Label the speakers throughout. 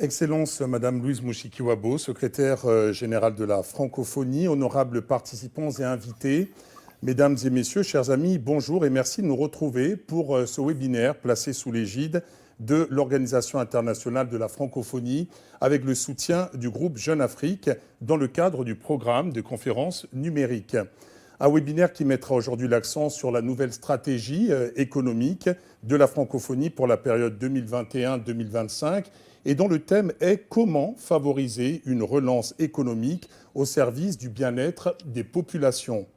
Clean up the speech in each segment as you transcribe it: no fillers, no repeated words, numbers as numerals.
Speaker 1: Excellence, Madame Louise Mushikiwabo, secrétaire générale de la francophonie, honorables participants et invités, Mesdames et Messieurs, chers amis, bonjour et merci de nous retrouver pour ce webinaire placé sous l'égide de l'Organisation internationale de la francophonie avec le soutien du groupe Jeune Afrique dans le cadre du programme de conférences numériques. Un webinaire qui mettra aujourd'hui l'accent sur la nouvelle stratégie économique de la francophonie pour la période 2021-2025 et dont le thème est « Comment favoriser une relance économique au service du bien-être des populations ?»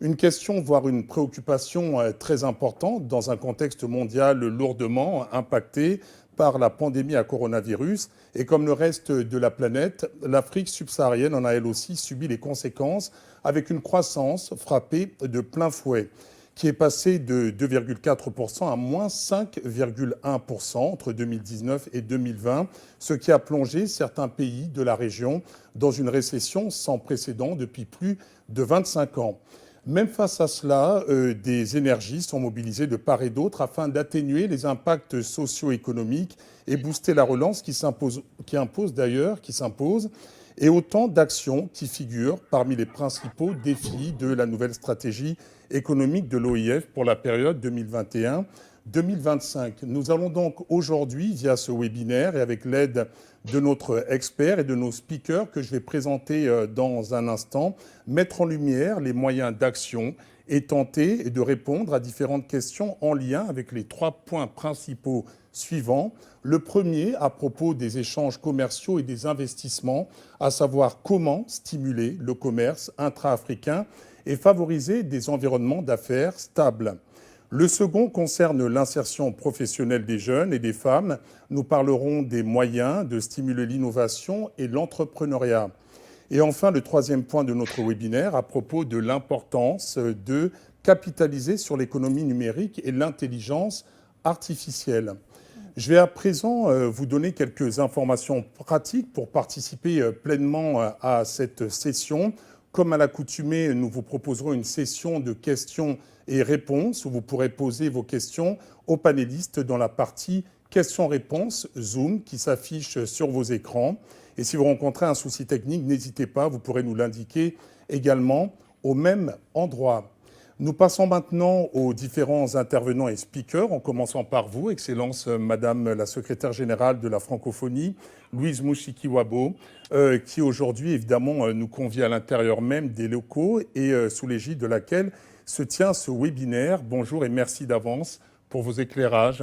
Speaker 1: Une question, voire une préoccupation très importante dans un contexte mondial lourdement impacté par la pandémie à coronavirus. Et comme le reste de la planète, l'Afrique subsaharienne en a elle aussi subi les conséquences avec une croissance frappée de plein fouet, qui est passée de 2,4% à moins 5,1% entre 2019 et 2020, ce qui a plongé certains pays de la région dans une récession sans précédent depuis plus de 25 ans. Même face à cela, des énergies sont mobilisées de part et d'autre afin d'atténuer les impacts socio-économiques et booster la relance qui s'impose, et autant d'actions qui figurent parmi les principaux défis de la nouvelle stratégie économique de l'OIF pour la période 2021-2025. Nous allons donc aujourd'hui, via ce webinaire et avec l'aide de notre expert et de nos speakers que je vais présenter dans un instant, mettre en lumière les moyens d'action et tenter de répondre à différentes questions en lien avec les 3 points principaux suivants. Le premier, à propos des échanges commerciaux et des investissements, à savoir comment stimuler le commerce intra-africain et favoriser des environnements d'affaires stables. Le second concerne l'insertion professionnelle des jeunes et des femmes. Nous parlerons des moyens de stimuler l'innovation et l'entrepreneuriat. Et enfin, le troisième point de notre webinaire à propos de l'importance de capitaliser sur l'économie numérique et l'intelligence artificielle. Je vais à présent vous donner quelques informations pratiques pour participer pleinement à cette session. Comme à l'accoutumée, nous vous proposerons une session de questions et réponses où vous pourrez poser vos questions aux panélistes dans la partie questions-réponses Zoom qui s'affiche sur vos écrans. Et si vous rencontrez un souci technique, n'hésitez pas, vous pourrez nous l'indiquer également au même endroit. Nous passons maintenant aux différents intervenants et speakers, en commençant par vous, Excellence Madame la Secrétaire Générale de la Francophonie, Louise Mushikiwabo, qui aujourd'hui, évidemment, nous convie à l'intérieur même des locaux et sous l'égide de laquelle se tient ce webinaire. Bonjour et merci d'avance pour vos éclairages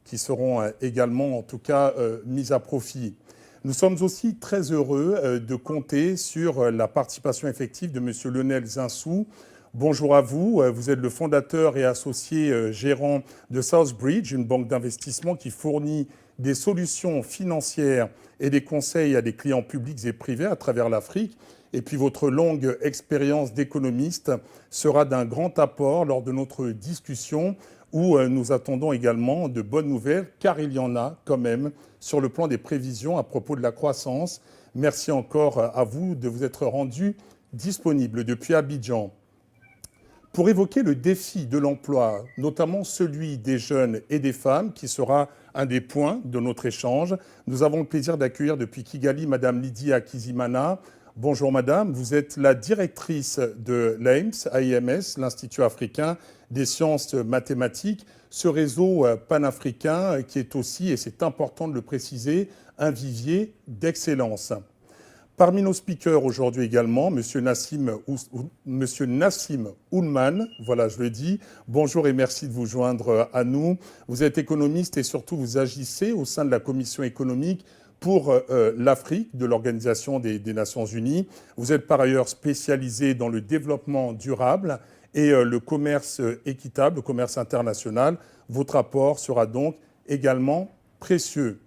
Speaker 1: qui seront également, en tout cas, mis à profit. Nous sommes aussi très heureux de compter sur la participation effective de Monsieur Lionel Zinsou. Bonjour à vous, vous êtes le fondateur et associé gérant de Southbridge, une banque d'investissement qui fournit des solutions financières et des conseils à des clients publics et privés à travers l'Afrique. Et puis votre longue expérience d'économiste sera d'un grand apport lors de notre discussion où nous attendons également de bonnes nouvelles, car il y en a quand même sur le plan des prévisions à propos de la croissance. Merci encore à vous de vous être rendu disponible depuis Abidjan. Pour évoquer le défi de l'emploi, notamment celui des jeunes et des femmes, qui sera un des points de notre échange, nous avons le plaisir d'accueillir depuis Kigali Madame Lydia Kizimana. Bonjour Madame, vous êtes la directrice de l'AIMS, l'Institut africain des sciences mathématiques, ce réseau panafricain qui est aussi, et c'est important de le préciser, un vivier d'excellence. Parmi nos speakers aujourd'hui également, Monsieur Nassim Oulman, voilà je le dis, bonjour et merci de vous joindre à nous. Vous êtes économiste et surtout vous agissez au sein de la Commission économique pour l'Afrique de l'Organisation des Nations Unies. Vous êtes par ailleurs spécialisé dans le développement durable et le commerce équitable, le commerce international. Votre apport sera donc également précieux.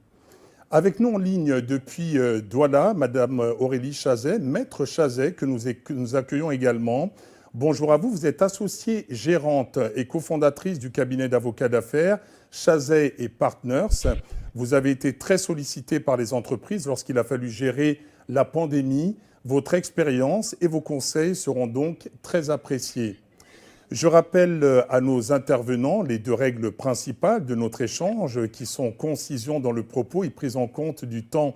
Speaker 1: Avec nous en ligne depuis Douala, Madame Aurélie Chazet, Maître Chazet, que nous accueillons également. Bonjour à vous, vous êtes associée gérante et cofondatrice du cabinet d'avocats d'affaires Chazet et Partners. Vous avez été très sollicitée par les entreprises lorsqu'il a fallu gérer la pandémie. Votre expérience et vos conseils seront donc très appréciés. Je rappelle à nos intervenants les deux règles principales de notre échange qui sont concision dans le propos et prise en compte du temps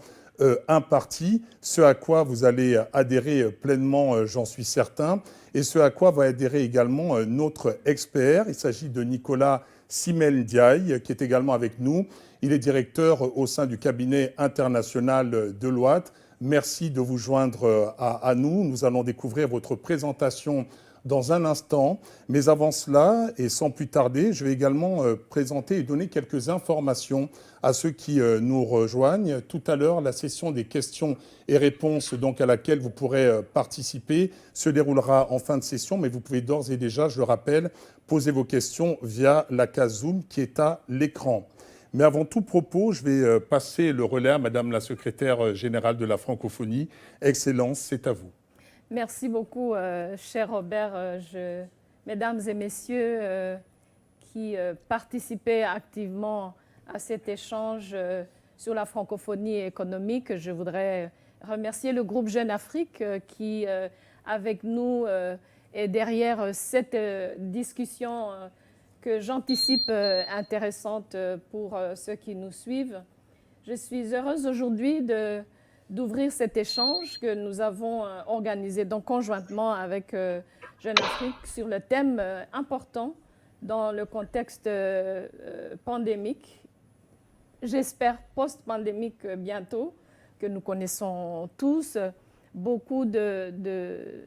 Speaker 1: imparti, ce à quoi vous allez adhérer pleinement, j'en suis certain, et ce à quoi va adhérer également notre expert. Il s'agit de Nicolas Simel Ndiaye, qui est également avec nous. Il est directeur au sein du cabinet international Deloitte. Merci de vous joindre à nous. Nous allons découvrir votre présentation dans un instant. Mais avant cela, et sans plus tarder, je vais également présenter et donner quelques informations à ceux qui nous rejoignent. Tout à l'heure, la session des questions et réponses donc à laquelle vous pourrez participer se déroulera en fin de session, mais vous pouvez d'ores et déjà, je le rappelle, poser vos questions via la case Zoom qui est à l'écran. Mais avant tout propos, je vais passer le relais à Madame la secrétaire générale de la francophonie. Excellence, c'est à vous.
Speaker 2: Merci beaucoup, cher Robert. Mesdames et messieurs qui participaient activement à cet échange sur la francophonie économique, je voudrais remercier le groupe Jeune Afrique qui, avec nous, est derrière cette discussion que j'anticipe intéressante pour ceux qui nous suivent. Je suis heureuse aujourd'hui d'ouvrir cet échange que nous avons organisé donc conjointement avec Jeune Afrique sur le thème important dans le contexte pandémique, j'espère post-pandémique bientôt, que nous connaissons tous. Beaucoup de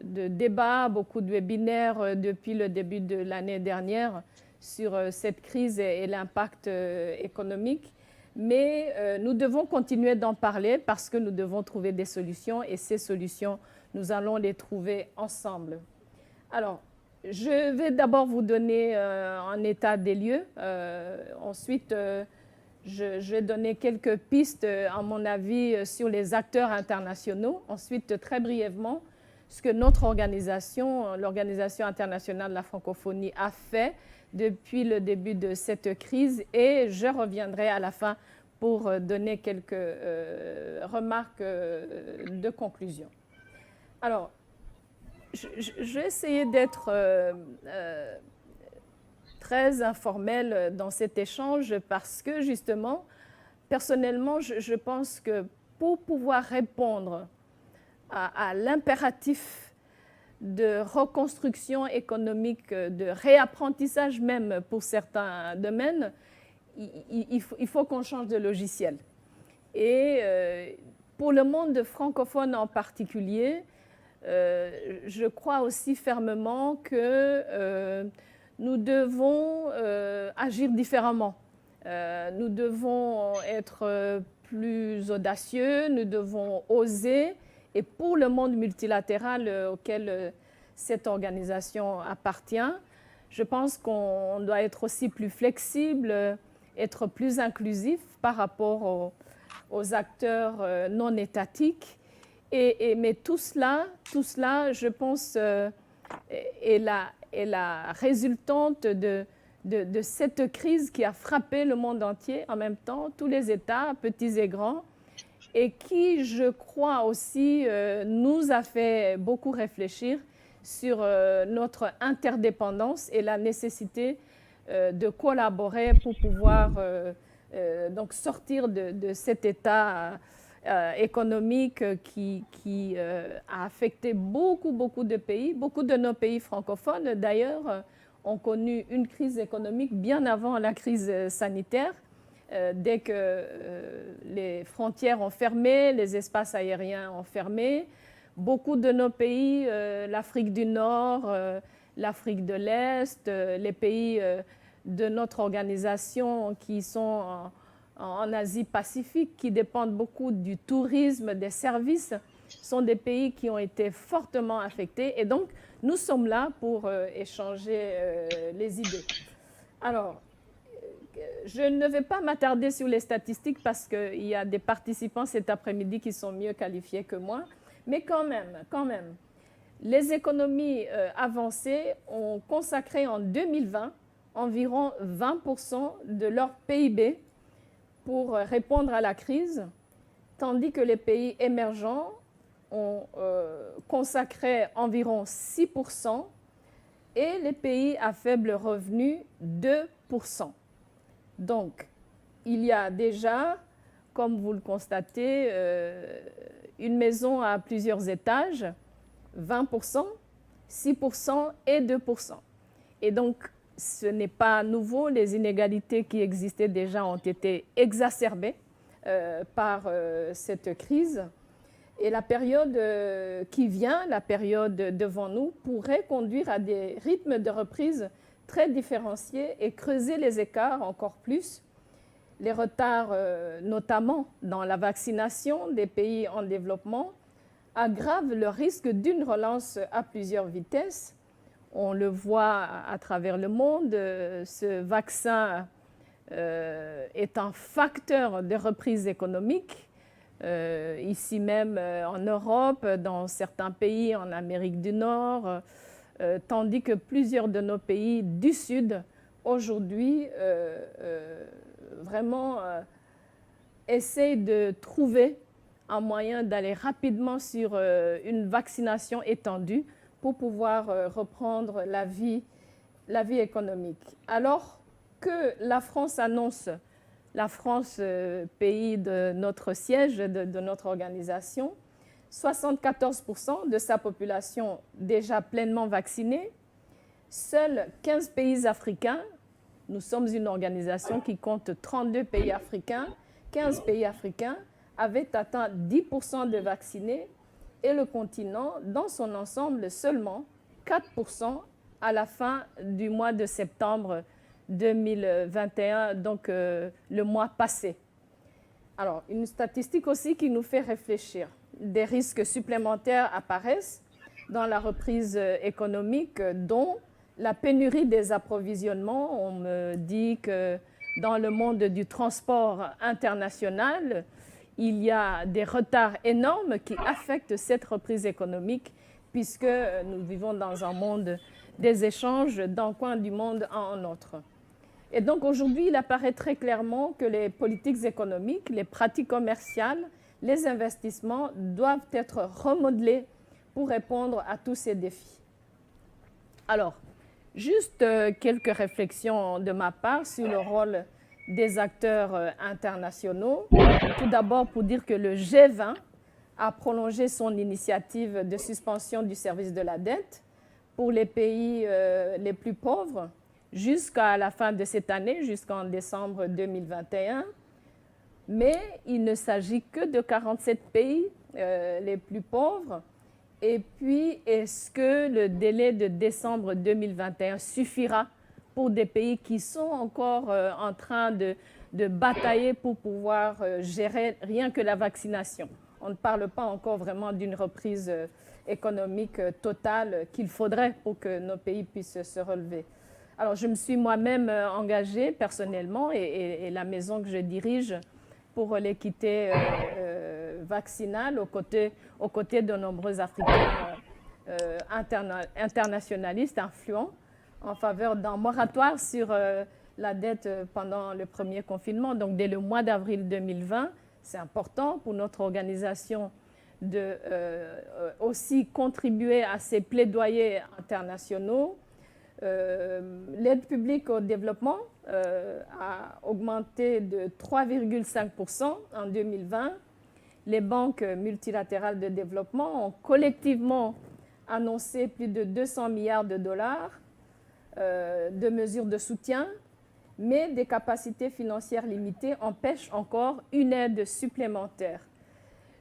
Speaker 2: débats, beaucoup de webinaires depuis le début de l'année dernière sur cette crise et l'impact économique. Mais nous devons continuer d'en parler parce que nous devons trouver des solutions et ces solutions, nous allons les trouver ensemble. Alors, je vais d'abord vous donner un état des lieux. Ensuite, je vais donner quelques pistes, à mon avis, sur les acteurs internationaux. Ensuite, très brièvement, ce que notre organisation, l'Organisation internationale de la francophonie, a fait depuis le début de cette crise et je reviendrai à la fin pour donner quelques remarques de conclusion. Alors, je vais essayer d'être très informelle dans cet échange parce que justement, personnellement, je pense que pour pouvoir répondre à l'impératif de reconstruction économique, de réapprentissage même pour certains domaines, il faut qu'on change de logiciel. Et pour le monde francophone en particulier, je crois aussi fermement que nous devons agir différemment. Nous devons être plus audacieux, nous devons oser. Et pour le monde multilatéral auquel cette organisation appartient, je pense qu'on doit être aussi plus flexible, être plus inclusif par rapport aux acteurs non étatiques. Mais tout cela, je pense, est la résultante de cette crise qui a frappé le monde entier en même temps, tous les États, petits et grands, et qui, je crois aussi, nous a fait beaucoup réfléchir sur notre interdépendance et la nécessité de collaborer pour pouvoir donc sortir de cet état économique qui a affecté beaucoup de pays. Beaucoup de nos pays francophones, d'ailleurs, ont connu une crise économique bien avant la crise sanitaire. Dès que les frontières ont fermé, les espaces aériens ont fermé, beaucoup de nos pays, l'Afrique du Nord, l'Afrique de l'Est, les pays de notre organisation qui sont en Asie-Pacifique, qui dépendent beaucoup du tourisme, des services, sont des pays qui ont été fortement affectés. Et donc, nous sommes là pour échanger les idées. Alors, je ne vais pas m'attarder sur les statistiques parce qu'il y a des participants cet après-midi qui sont mieux qualifiés que moi. Mais quand même, les économies avancées ont consacré en 2020 environ 20% de leur PIB pour répondre à la crise, tandis que les pays émergents ont consacré environ 6%, et les pays à faible revenu 2%. Donc, il y a déjà, comme vous le constatez, une maison à plusieurs étages, 20%, 6% et 2%. Et donc, ce n'est pas nouveau, les inégalités qui existaient déjà ont été exacerbées par cette crise. Et la période qui vient, la période devant nous, pourrait conduire à des rythmes de reprise très différenciés et creuser les écarts encore plus. Les retards, notamment dans la vaccination des pays en développement, aggravent le risque d'une relance à plusieurs vitesses. On le voit à travers le monde, ce vaccin est un facteur de reprise économique. Ici même en Europe, dans certains pays en Amérique du Nord, tandis que plusieurs de nos pays du Sud, aujourd'hui, vraiment essayent de trouver un moyen d'aller rapidement sur une vaccination étendue pour pouvoir reprendre la vie économique. Alors que la France annonce, la France, pays de notre siège, de notre organisation, 74% de sa population déjà pleinement vaccinée, seuls 15 pays africains, nous sommes une organisation qui compte 32 pays africains, 15 pays africains avaient atteint 10% de vaccinés et le continent, dans son ensemble, seulement 4% à la fin du mois de septembre 2021, donc le mois passé. Alors, une statistique aussi qui nous fait réfléchir. Des risques supplémentaires apparaissent dans la reprise économique, dont la pénurie des approvisionnements. On me dit que dans le monde du transport international, il y a des retards énormes qui affectent cette reprise économique, puisque nous vivons dans un monde des échanges d'un coin du monde à un autre. Et donc aujourd'hui, il apparaît très clairement que les politiques économiques, les pratiques commerciales, les investissements doivent être remodelés pour répondre à tous ces défis. Alors, juste quelques réflexions de ma part sur le rôle des acteurs internationaux. Tout d'abord pour dire que le G20 a prolongé son initiative de suspension du service de la dette pour les pays les plus pauvres jusqu'à la fin de cette année, jusqu'en décembre 2021. Mais il ne s'agit que de 47 pays les plus pauvres. Et puis, est-ce que le délai de décembre 2021 suffira pour des pays qui sont encore en train de batailler pour pouvoir gérer rien que la vaccination? On ne parle pas encore vraiment d'une reprise économique totale qu'il faudrait pour que nos pays puissent se relever. Alors, je me suis moi-même engagée personnellement et la maison que je dirige pour l'équité vaccinale aux côtés de nombreux Africains internationalistes influents en faveur d'un moratoire sur la dette pendant le premier confinement. Donc, dès le mois d'avril 2020, c'est important pour notre organisation de aussi contribuer à ces plaidoyers internationaux. L'aide publique au développement a augmenté de 3,5% en 2020. Les banques multilatérales de développement ont collectivement annoncé plus de 200 milliards de dollars de mesures de soutien, mais des capacités financières limitées empêchent encore une aide supplémentaire.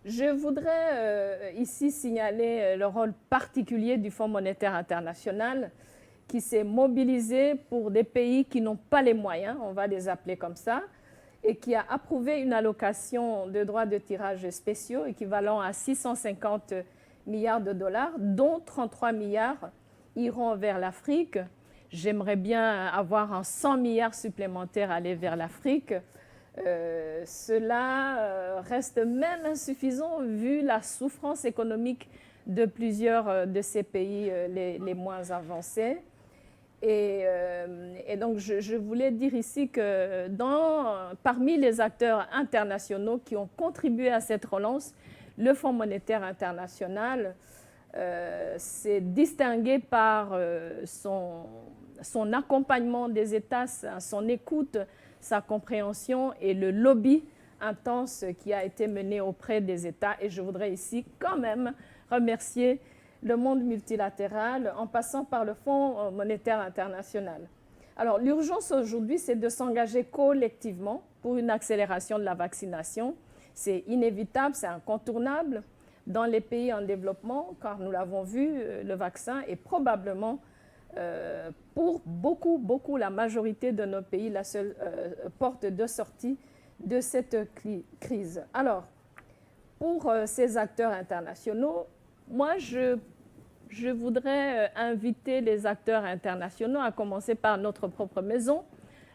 Speaker 2: Je voudrais ici signaler le rôle particulier du Fonds monétaire international qui s'est mobilisé pour des pays qui n'ont pas les moyens, on va les appeler comme ça, et qui a approuvé une allocation de droits de tirage spéciaux équivalent à 650 milliards de dollars, dont 33 milliards iront vers l'Afrique. J'aimerais bien avoir un 100 milliards supplémentaires aller vers l'Afrique. Cela reste même insuffisant vu la souffrance économique de plusieurs de ces pays les moins avancés. Et donc, je voulais dire ici que parmi les acteurs internationaux qui ont contribué à cette relance, le Fonds monétaire international s'est distingué par son accompagnement des États, son écoute, sa compréhension et le lobby intense qui a été mené auprès des États. Et je voudrais ici quand même remercier le monde multilatéral en passant par le Fonds monétaire international. Alors l'urgence aujourd'hui, c'est de s'engager collectivement pour une accélération de la vaccination. C'est inévitable, c'est incontournable dans les pays en développement, car nous l'avons vu, le vaccin est probablement pour beaucoup, la majorité de nos pays, la seule porte de sortie de cette crise. Alors, pour ces acteurs internationaux, moi, je voudrais inviter les acteurs internationaux, à commencer par notre propre maison,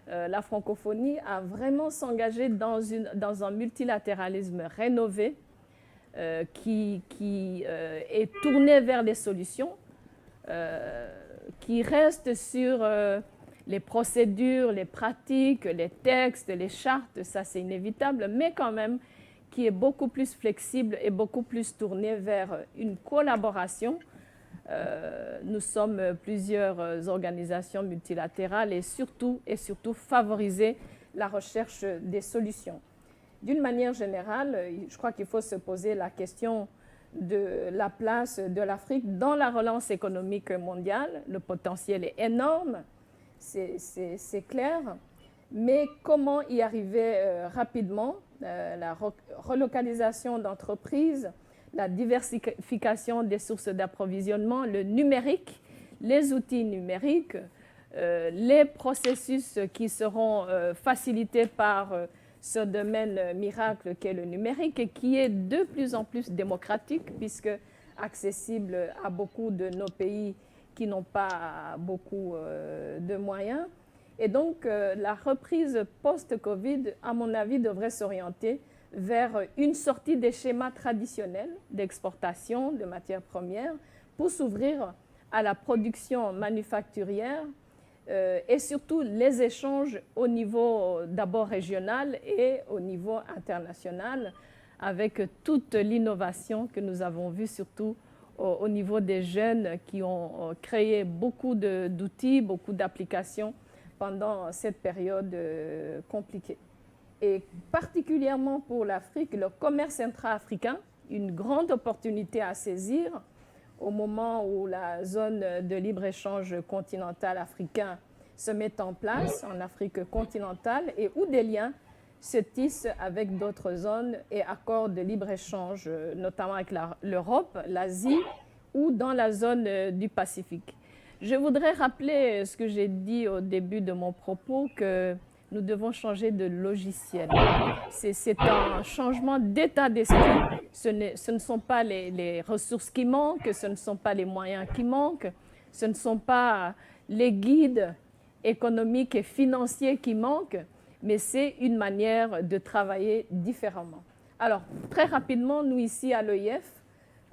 Speaker 2: la francophonie, à vraiment s'engager dans un multilatéralisme rénové qui est tourné vers les solutions, qui reste sur les procédures, les pratiques, les textes, les chartes, ça c'est inévitable, mais quand même qui est beaucoup plus flexible et beaucoup plus tourné vers une collaboration. Nous sommes plusieurs organisations multilatérales et surtout favoriser la recherche des solutions. D'une manière générale, je crois qu'il faut se poser la question de la place de l'Afrique dans la relance économique mondiale. Le potentiel est énorme, c'est clair, mais comment y arriver rapidement? La relocalisation d'entreprises, la diversification des sources d'approvisionnement, le numérique, les outils numériques, les processus qui seront facilités par ce domaine miracle qu'est le numérique et qui est de plus en plus démocratique puisque accessible à beaucoup de nos pays qui n'ont pas beaucoup de moyens. Et donc, la reprise post-Covid, à mon avis, devrait s'orienter vers une sortie des schémas traditionnels d'exportation de matières premières pour s'ouvrir à la production manufacturière et surtout les échanges au niveau d'abord régional et au niveau international avec toute l'innovation que nous avons vue surtout au niveau des jeunes qui ont créé beaucoup d'outils, beaucoup d'applications pendant cette période compliquée. Et particulièrement pour l'Afrique, le commerce intra-africain, une grande opportunité à saisir au moment où la zone de libre-échange continentale africain se met en place en Afrique continentale et où des liens se tissent avec d'autres zones et accords de libre-échange, notamment avec l'Europe, l'Asie ou dans la zone du Pacifique. Je voudrais rappeler ce que j'ai dit au début de mon propos, que nous devons changer de logiciel. C'est un changement d'état d'esprit. Ce ne sont pas les ressources qui manquent, ce ne sont pas les moyens qui manquent, ce ne sont pas les guides économiques et financiers qui manquent, mais c'est une manière de travailler différemment. Alors, très rapidement, nous ici à l'EIF,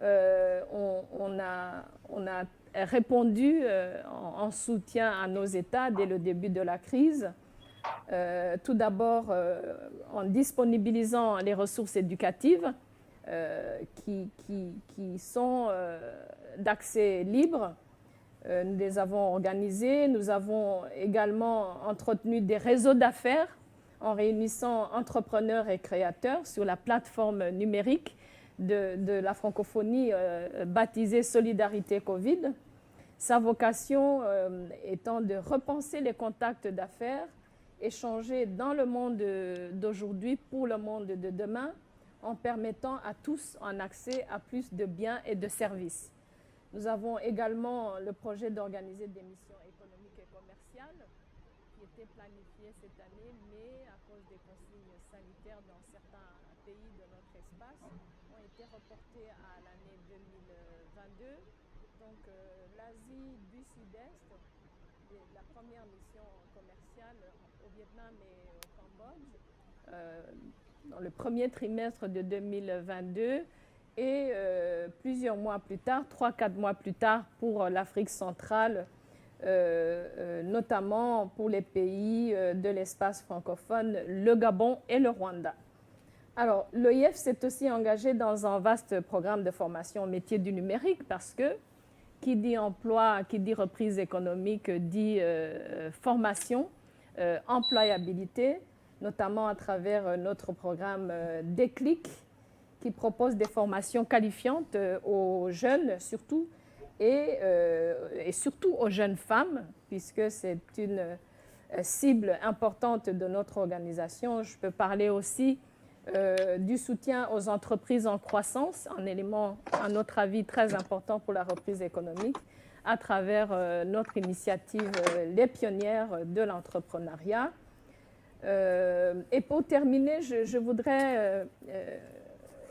Speaker 2: on a répondu en soutien à nos États dès le début de la crise. Tout d'abord en disponibilisant les ressources éducatives qui sont d'accès libre. Nous les avons organisées. Nous avons également entretenu des réseaux d'affaires en réunissant entrepreneurs et créateurs sur la plateforme numérique de la francophonie baptisée Solidarité Covid. Sa vocation étant de repenser les contacts d'affaires, échanger dans le monde d'aujourd'hui pour le monde de demain, en permettant à tous un accès à plus de biens et de services. Nous avons également le projet d'organiser des missions économiques et commerciales qui étaient planifiées cette année, mais à cause des consignes sanitaires dans certains pays de notre espace, ont été reportées à l'année 2022. Donc l'Asie du Sud-Est, la première mission commerciale au Vietnam et au Cambodge, dans le premier trimestre de 2022, et plusieurs mois plus tard, 3-4 mois plus tard, pour l'Afrique centrale, notamment pour les pays de l'espace francophone, le Gabon et le Rwanda. Alors, l'OIF s'est aussi engagé dans un vaste programme de formation au métier du numérique parce que qui dit emploi, qui dit reprise économique, dit formation, employabilité, notamment à travers notre programme Déclic, qui propose des formations qualifiantes aux jeunes surtout, et surtout aux jeunes femmes, puisque c'est une cible importante de notre organisation. Je peux parler aussi du soutien aux entreprises en croissance, un élément, à notre avis, très important pour la reprise économique, à travers notre initiative Les Pionnières de l'entrepreneuriat. Et pour terminer, je voudrais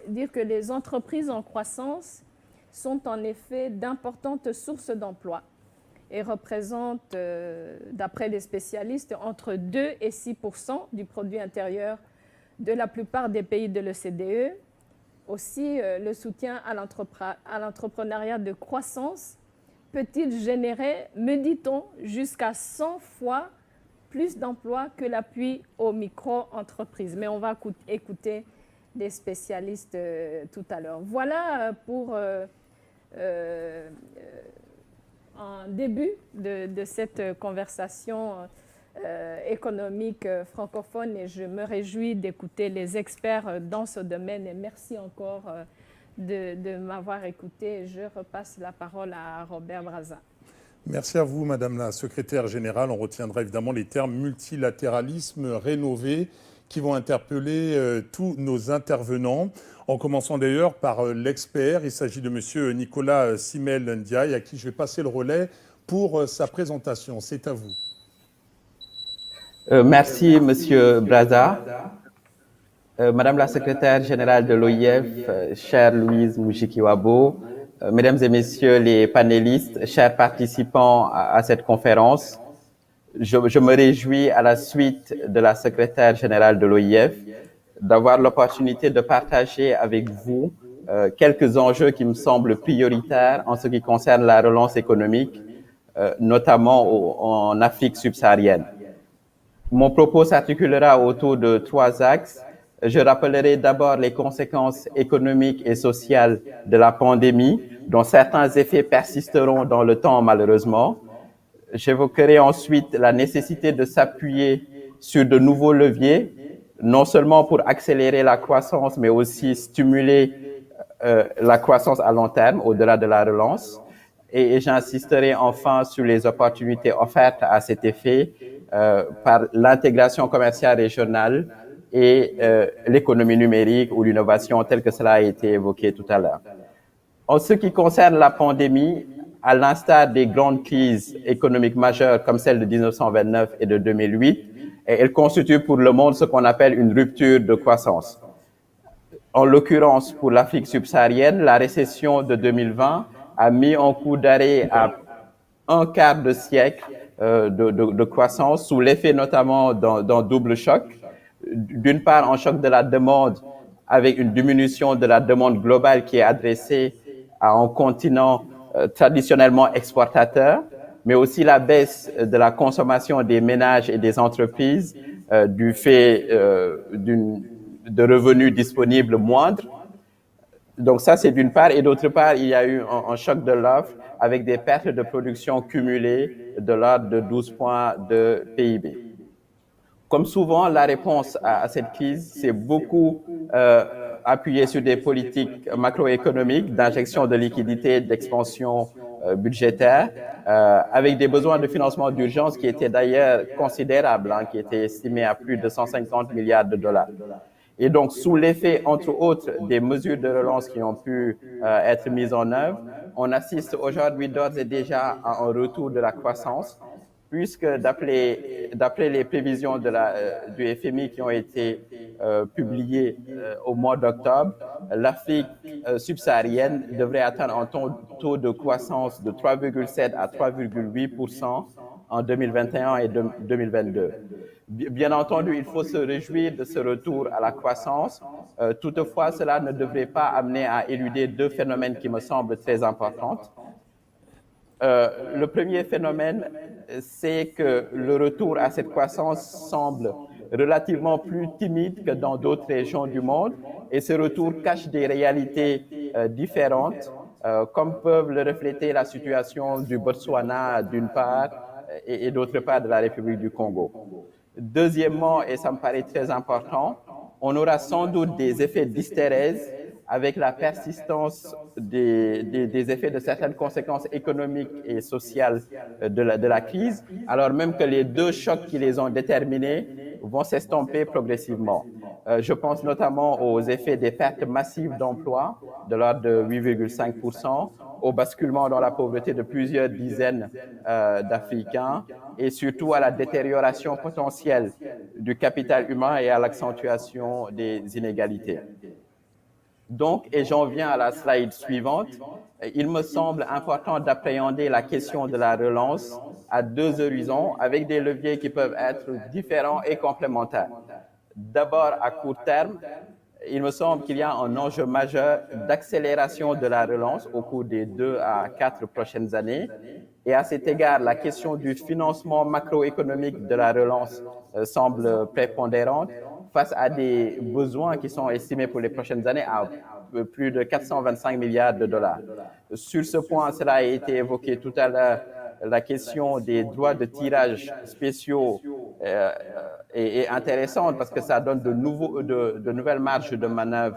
Speaker 2: dire que les entreprises en croissance sont en effet d'importantes sources d'emploi et représentent, d'après les spécialistes, entre 2 et 6% du produit intérieur de la plupart des pays de l'OCDE. Aussi, le soutien à l'entrepreneuriat de croissance peut-il générer, me dit-on, jusqu'à 100 fois plus d'emplois que l'appui aux micro-entreprises. Mais on va écouter des spécialistes tout à l'heure. Voilà pour un début de cette conversation économique francophone, et je me réjouis d'écouter les experts dans ce domaine, et merci encore de m'avoir écouté. Je repasse la parole à Robert Brazza.
Speaker 1: Merci à vous, Madame la Secrétaire Générale. On retiendra évidemment les termes multilatéralisme rénové qui vont interpeller tous nos intervenants, en commençant d'ailleurs par l'expert. Il s'agit de Monsieur Nicolas Simel Ndiaye, à qui je vais passer le relais pour sa présentation. C'est à vous.
Speaker 3: Merci, Monsieur Brazza. Madame la Secrétaire Générale de l'OIF, chère Louise Moujikiwabo, Mesdames et Messieurs les panélistes, chers participants à cette conférence, je me réjouis à la suite de la Secrétaire Générale de l'OIF d'avoir l'opportunité de partager avec vous quelques enjeux qui me semblent prioritaires en ce qui concerne la relance économique, notamment en Afrique subsaharienne. Mon propos s'articulera autour de 3 axes. Je rappellerai d'abord les conséquences économiques et sociales de la pandémie, dont certains effets persisteront dans le temps malheureusement. J'évoquerai ensuite la nécessité de s'appuyer sur de nouveaux leviers, non seulement pour accélérer la croissance, mais aussi stimuler la croissance à long terme, au-delà de la relance. Et j'insisterai enfin sur les opportunités offertes à cet effet par l'intégration commerciale régionale et l'économie numérique ou l'innovation telle que cela a été évoqué tout à l'heure. En ce qui concerne la pandémie, à l'instar des grandes crises économiques majeures comme celle de 1929 et de 2008, elle constitue pour le monde ce qu'on appelle une rupture de croissance. En l'occurrence, pour l'Afrique subsaharienne, la récession de 2020 a mis un coup d'arrêt à un quart de siècle de croissance, sous l'effet notamment d'un double choc. D'une part, un choc de la demande avec une diminution de la demande globale qui est adressée à un continent traditionnellement exportateur, mais aussi la baisse de la consommation des ménages et des entreprises du fait de revenus disponibles moindres. Donc ça, c'est d'une part. Et d'autre part, il y a eu un choc de l'offre avec des pertes de production cumulées de l'ordre de 12 points de PIB. Comme souvent, la réponse à cette crise, c'est beaucoup appuyé sur des politiques macroéconomiques d'injection de liquidités, d'expansion budgétaire, avec des besoins de financement d'urgence qui étaient d'ailleurs considérables, qui étaient estimés à plus de 150 milliards de dollars. Et donc, sous l'effet, entre autres, des mesures de relance qui ont pu être mises en œuvre, on assiste aujourd'hui d'ores et déjà à un retour de la croissance, puisque d'après les prévisions du FMI qui ont été publiées au mois d'octobre, l'Afrique subsaharienne devrait atteindre un taux de croissance de 3,7 à 3,8% en 2021 et 2022. Bien entendu, il faut se réjouir de ce retour à la croissance. Toutefois, cela ne devrait pas amener à éluder 2 phénomènes qui me semblent très importants. Le premier phénomène, c'est que le retour à cette croissance semble relativement plus timide que dans d'autres régions du monde, et ce retour cache des réalités différentes, comme peuvent le refléter la situation du Botswana d'une part et d'autre part de la République du Congo. Deuxièmement, et ça me paraît très important, on aura sans doute des effets d'hystérèse avec la persistance des effets de certaines conséquences économiques et sociales de la crise, alors même que les deux chocs qui les ont déterminés vont s'estomper progressivement. Je pense notamment aux effets des pertes massives d'emplois de l'ordre de 8,5%, au basculement dans la pauvreté de plusieurs dizaines d'Africains et surtout à la détérioration potentielle du capital humain et à l'accentuation des inégalités. Donc, et j'en viens à la slide suivante, il me semble important d'appréhender la question de la relance à deux horizons avec des leviers qui peuvent être différents et complémentaires. D'abord, à court terme, il me semble qu'il y a un enjeu majeur d'accélération de la relance au cours des 2 à 4 prochaines années. Et à cet égard, la question du financement macroéconomique de la relance semble prépondérante face à des besoins qui sont estimés pour les prochaines années à plus de 425 milliards de dollars. Sur ce point, cela a été évoqué tout à l'heure, la question des droits de tirage spéciaux est intéressante parce que ça donne de nouvelles marges de manœuvre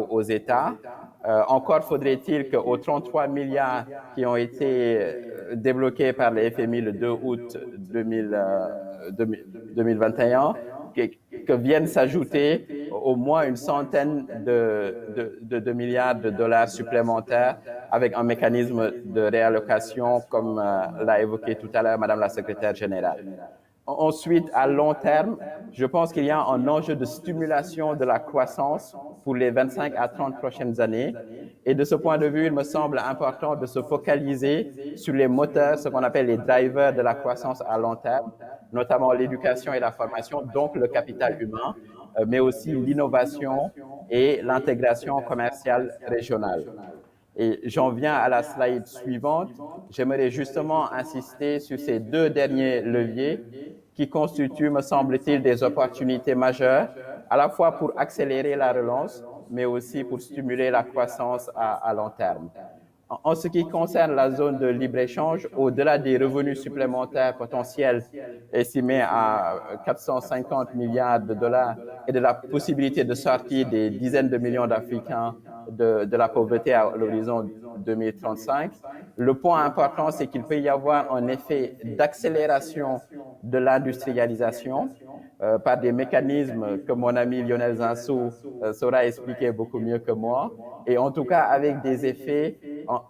Speaker 3: aux États. Encore faudrait-il qu'aux 33 milliards qui ont été débloqués par le FMI le 2 août 2021, que viennent s'ajouter au moins une centaine de milliards de dollars supplémentaires avec un mécanisme de réallocation comme l'a évoqué tout à l'heure Madame la Secrétaire générale. Ensuite, à long terme, je pense qu'il y a un enjeu de stimulation de la croissance pour les 25 à 30 prochaines années. Et de ce point de vue, il me semble important de se focaliser sur les moteurs, ce qu'on appelle les drivers de la croissance à long terme, notamment l'éducation et la formation, donc le capital humain, mais aussi l'innovation et l'intégration commerciale régionale. Et j'en viens à la slide suivante. J'aimerais justement insister sur ces deux derniers leviers qui constituent, me semble-t-il, des opportunités majeures, à la fois pour accélérer la relance, mais aussi pour stimuler la croissance à long terme. En ce qui concerne la zone de libre-échange, au-delà des revenus supplémentaires potentiels estimés à 450 milliards de dollars et de la possibilité de sortir des dizaines de millions d'Africains de la pauvreté à l'horizon 2035, le point important, c'est qu'il peut y avoir un effet d'accélération de l'industrialisation par des mécanismes que mon ami Lionel Zinsou saura expliquer beaucoup mieux que moi, et en tout cas avec des effets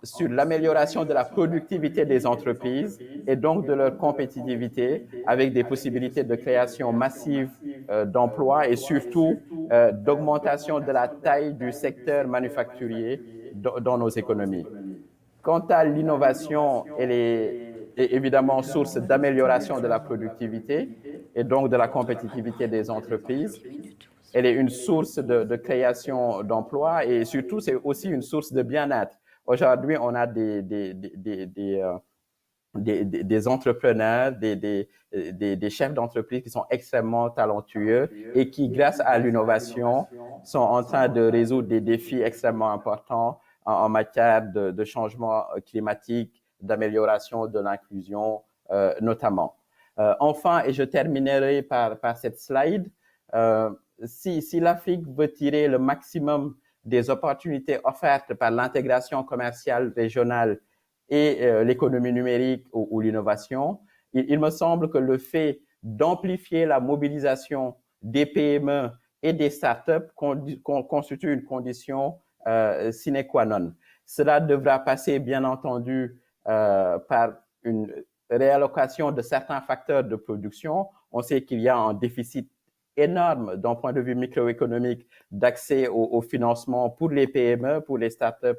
Speaker 3: sur l'amélioration de la productivité des entreprises et donc de leur compétitivité avec des possibilités de création massive d'emplois et surtout d'augmentation de la taille du secteur manufacturier dans nos économies. Quant à l'innovation, elle est évidemment source d'amélioration de la productivité et donc de la compétitivité des entreprises. Elle est une source de création d'emplois et surtout, c'est aussi une source de bien-être. Aujourd'hui, on a des entrepreneurs, des chefs d'entreprise qui sont extrêmement talentueux et qui, grâce à l'innovation, sont en train de résoudre des défis extrêmement importants en matière de changement climatique, d'amélioration de l'inclusion notamment. Enfin, et je terminerai par cette slide, si l'Afrique veut tirer le maximum des opportunités offertes par l'intégration commerciale régionale et l'économie numérique ou l'innovation, il me semble que le fait d'amplifier la mobilisation des PME et des startups constitue une condition sine qua non. Cela devra passer, bien entendu, par une réallocation de certains facteurs de production. On sait qu'il y a un déficit énorme d'un point de vue microéconomique d'accès au financement pour les PME, pour les startups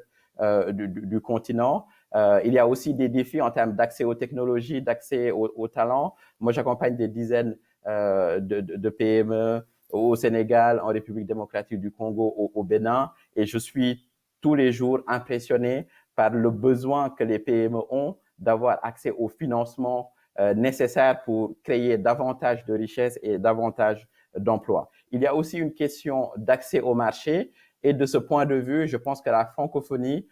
Speaker 3: du continent. Il y a aussi des défis en termes d'accès aux technologies, d'accès aux talents. Moi, j'accompagne des dizaines de PME au Sénégal, en République démocratique du Congo, au Bénin, et je suis tous les jours impressionné par le besoin que les PME ont d'avoir accès au financement nécessaires pour créer davantage de richesses et davantage d'emplois. Il y a aussi une question d'accès au marché et de ce point de vue, je pense que la francophonie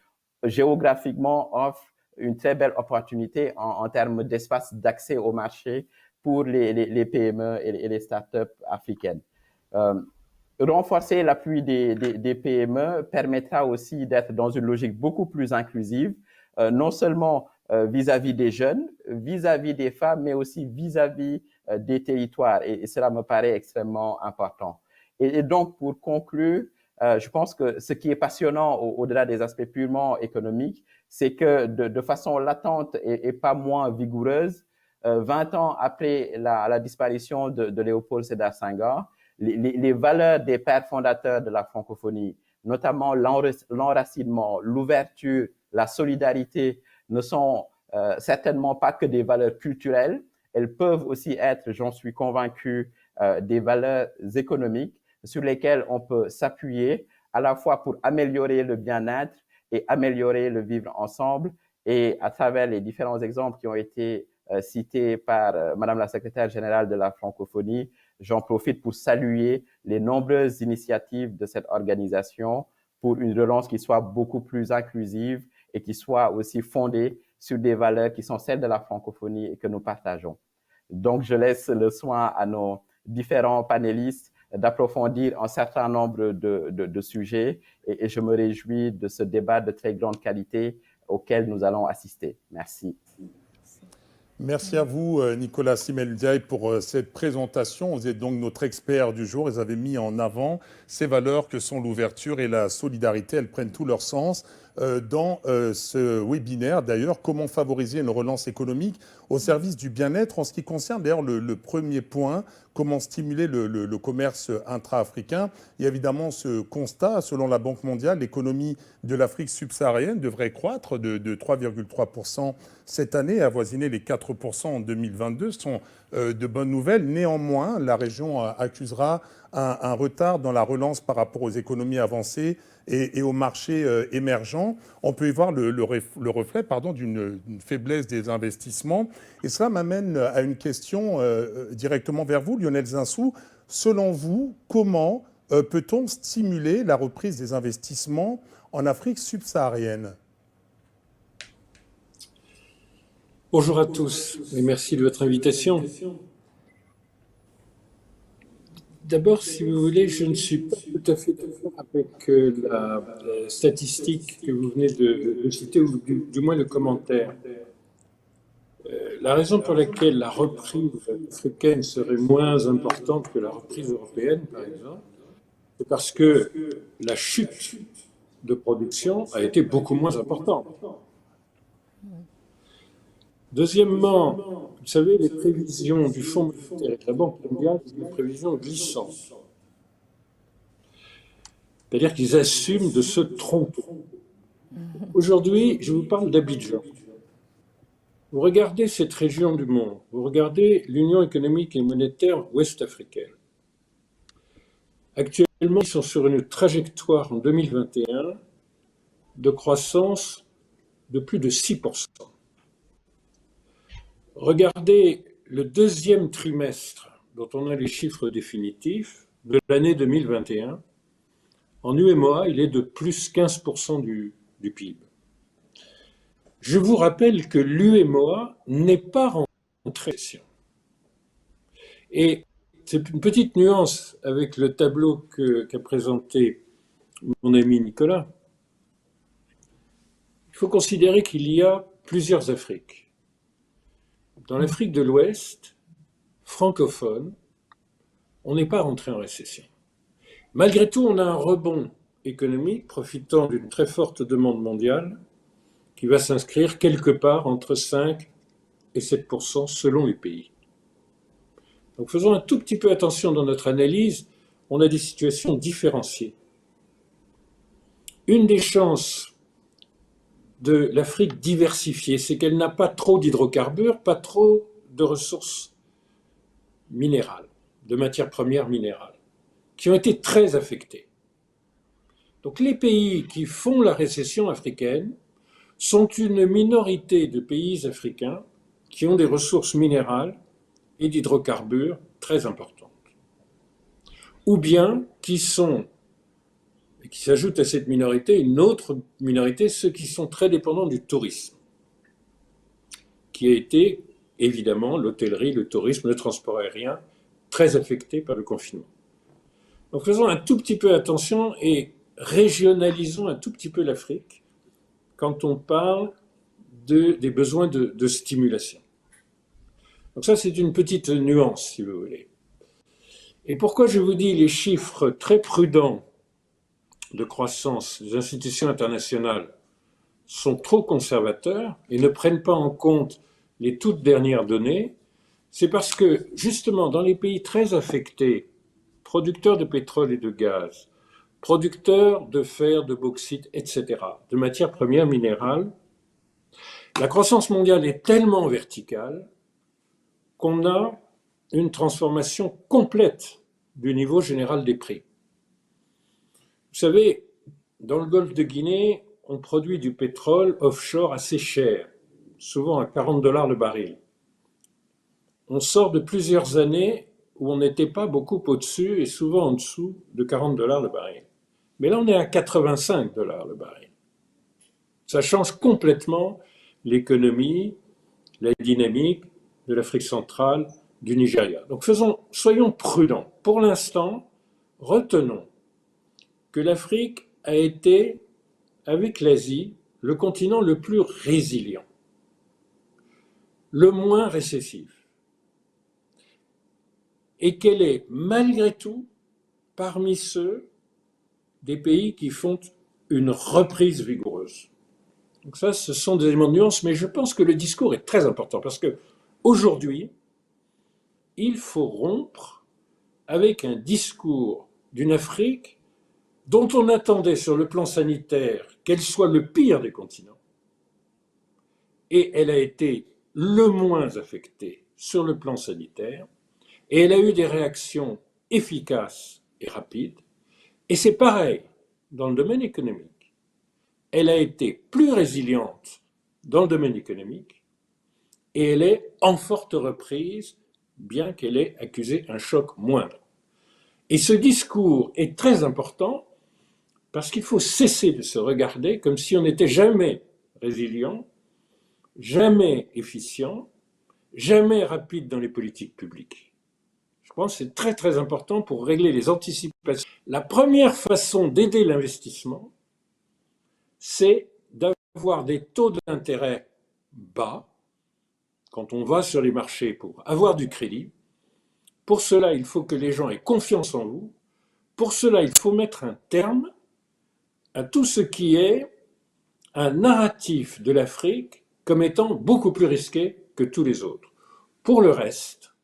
Speaker 3: géographiquement offre une très belle opportunité en termes d'espace d'accès au marché pour les PME et les startups africaines. Renforcer l'appui des PME permettra aussi d'être dans une logique beaucoup plus inclusive, non seulement vis-à-vis des jeunes, vis-à-vis des femmes, mais aussi vis-à-vis des territoires. Et cela me paraît extrêmement important. Et donc, pour conclure, je pense que ce qui est passionnant au-delà des aspects purement économiques, c'est que de façon latente et pas moins vigoureuse, 20 ans après la disparition de Léopold Sédar Senghor, les valeurs des pères fondateurs de la francophonie, notamment l'enracinement, l'ouverture, la solidarité, ne sont certainement pas que des valeurs culturelles. Elles peuvent aussi être, j'en suis convaincu, des valeurs économiques sur lesquelles on peut s'appuyer à la fois pour améliorer le bien-être et améliorer le vivre ensemble. Et à travers les différents exemples qui ont été cités par Madame la secrétaire générale de la francophonie, j'en profite pour saluer les nombreuses initiatives de cette organisation pour une relance qui soit beaucoup plus inclusive et qui soit aussi fondée sur des valeurs qui sont celles de la francophonie et que nous partageons. Donc, je laisse le soin à nos différents panélistes d'approfondir un certain nombre de sujets et je me réjouis de ce débat de très grande qualité auquel nous allons assister. Merci.
Speaker 1: Merci à vous, Nicolas Simeldiaï, pour cette présentation. Vous êtes donc notre expert du jour. Ils avaient mis en avant ces valeurs que sont l'ouverture et la solidarité. Elles prennent tout leur sens dans ce webinaire. D'ailleurs, comment favoriser une relance économique au service du bien-être en ce qui concerne d'ailleurs le premier point, comment stimuler le commerce intra-africain. Il y a évidemment ce constat, selon la Banque mondiale, l'économie de l'Afrique subsaharienne devrait croître de 3,3% cette année et avoisiner les 4% en 2022. Ce sont de bonnes nouvelles. Néanmoins, la région accusera un retard dans la relance par rapport aux économies avancées et aux marchés émergents. On peut y voir le reflet d'une faiblesse des investissements. Et cela m'amène à une question directement vers vous, Lionel Zinsou. Selon vous, comment peut-on stimuler la reprise des investissements en Afrique subsaharienne ?
Speaker 4: Bonjour à tous et merci de votre invitation. D'abord, si vous voulez, je ne suis pas tout à fait d'accord avec la statistique que vous venez de citer, ou du moins le commentaire. La raison pour laquelle la reprise africaine serait moins importante que la reprise européenne, par exemple, c'est parce que la chute de production a été beaucoup moins importante. Deuxièmement, vous savez, les prévisions du Fonds monétaire et de la Banque mondiale sont des prévisions glissantes. C'est-à-dire qu'ils assument de se tromper. Aujourd'hui, je vous parle d'Abidjan. Vous regardez cette région du monde, vous regardez l'Union économique et monétaire ouest-africaine. Actuellement, ils sont sur une trajectoire en 2021 de croissance de plus de 6%. Regardez le deuxième trimestre, dont on a les chiffres définitifs, de l'année 2021. En UEMOA, il est de plus 15% du PIB. Je vous rappelle que l'UEMOA n'est pas rentré en récession. Et c'est une petite nuance avec le tableau qu'a présenté mon ami Nicolas. Il faut considérer qu'il y a plusieurs Afriques. Dans l'Afrique de l'Ouest, francophone, on n'est pas rentré en récession. Malgré tout, on a un rebond économique profitant d'une très forte demande mondiale qui va s'inscrire quelque part entre 5 et 7% selon les pays. Donc faisons un tout petit peu attention dans notre analyse, on a des situations différenciées. Une des chances de l'Afrique diversifiée, c'est qu'elle n'a pas trop d'hydrocarbures, pas trop de ressources minérales, de matières premières minérales, qui ont été très affectées. Donc les pays qui font la récession africaine sont une minorité de pays africains qui ont des ressources minérales et d'hydrocarbures très importantes. Ou bien qui s'ajoutent à cette minorité une autre minorité, ceux qui sont très dépendants du tourisme, qui a été évidemment l'hôtellerie, le tourisme, le transport aérien, très affectés par le confinement. Donc faisons un tout petit peu attention et régionalisons un tout petit peu l'Afrique quand on parle des besoins de stimulation. Donc ça, c'est une petite nuance, si vous voulez. Et pourquoi je vous dis les chiffres très prudents de croissance des institutions internationales sont trop conservateurs et ne prennent pas en compte les toutes dernières données, c'est parce que, justement, dans les pays très affectés, producteurs de pétrole et de gaz, producteurs de fer, de bauxite, etc., de matières premières minérales, la croissance mondiale est tellement verticale qu'on a une transformation complète du niveau général des prix. Vous savez, dans le golfe de Guinée, on produit du pétrole offshore assez cher, souvent à $40 le baril. On sort de plusieurs années où on n'était pas beaucoup au-dessus et souvent en dessous de $40 le baril. Mais là, on est à $85 le baril. Ça change complètement l'économie, la dynamique de l'Afrique centrale, du Nigeria. Donc soyons prudents. Pour l'instant, retenons que l'Afrique a été, avec l'Asie, le continent le plus résilient, le moins récessif, et qu'elle est malgré tout parmi ceux des pays qui font une reprise vigoureuse. Donc ça, ce sont des éléments de nuance, mais je pense que le discours est très important parce que aujourd'hui, il faut rompre avec un discours d'une Afrique dont on attendait sur le plan sanitaire qu'elle soit le pire des continents, et elle a été le moins affectée sur le plan sanitaire, et elle a eu des réactions efficaces et rapides, et c'est pareil dans le domaine économique. Elle a été plus résiliente dans le domaine économique, et elle est en forte reprise, bien qu'elle ait accusé un choc moindre. Et ce discours est très important parce qu'il faut cesser de se regarder comme si on n'était jamais résilient, jamais efficient, jamais rapide dans les politiques publiques. Je pense que c'est très très important pour régler les anticipations. La première façon d'aider l'investissement, c'est d'avoir des taux d'intérêt bas quand on va sur les marchés pour avoir du crédit. Pour cela, il faut que les gens aient confiance en vous. Pour cela, il faut mettre un terme à tout ce qui est un narratif de l'Afrique comme étant beaucoup plus risqué que tous les autres. Pour le reste,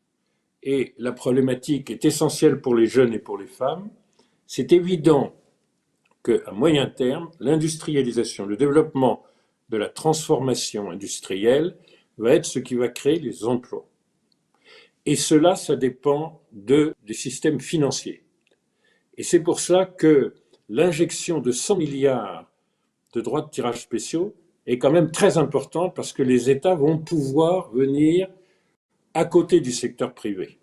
Speaker 4: et la problématique est essentielle pour les jeunes et pour les femmes, c'est évident qu'à moyen terme, l'industrialisation, le développement de la transformation industrielle va être ce qui va créer les emplois. Et cela, ça dépend des systèmes financiers. Et c'est pour ça que l'injection de 100 milliards de droits de tirage spéciaux est quand même très importante parce que les États vont pouvoir venir à côté du secteur privé.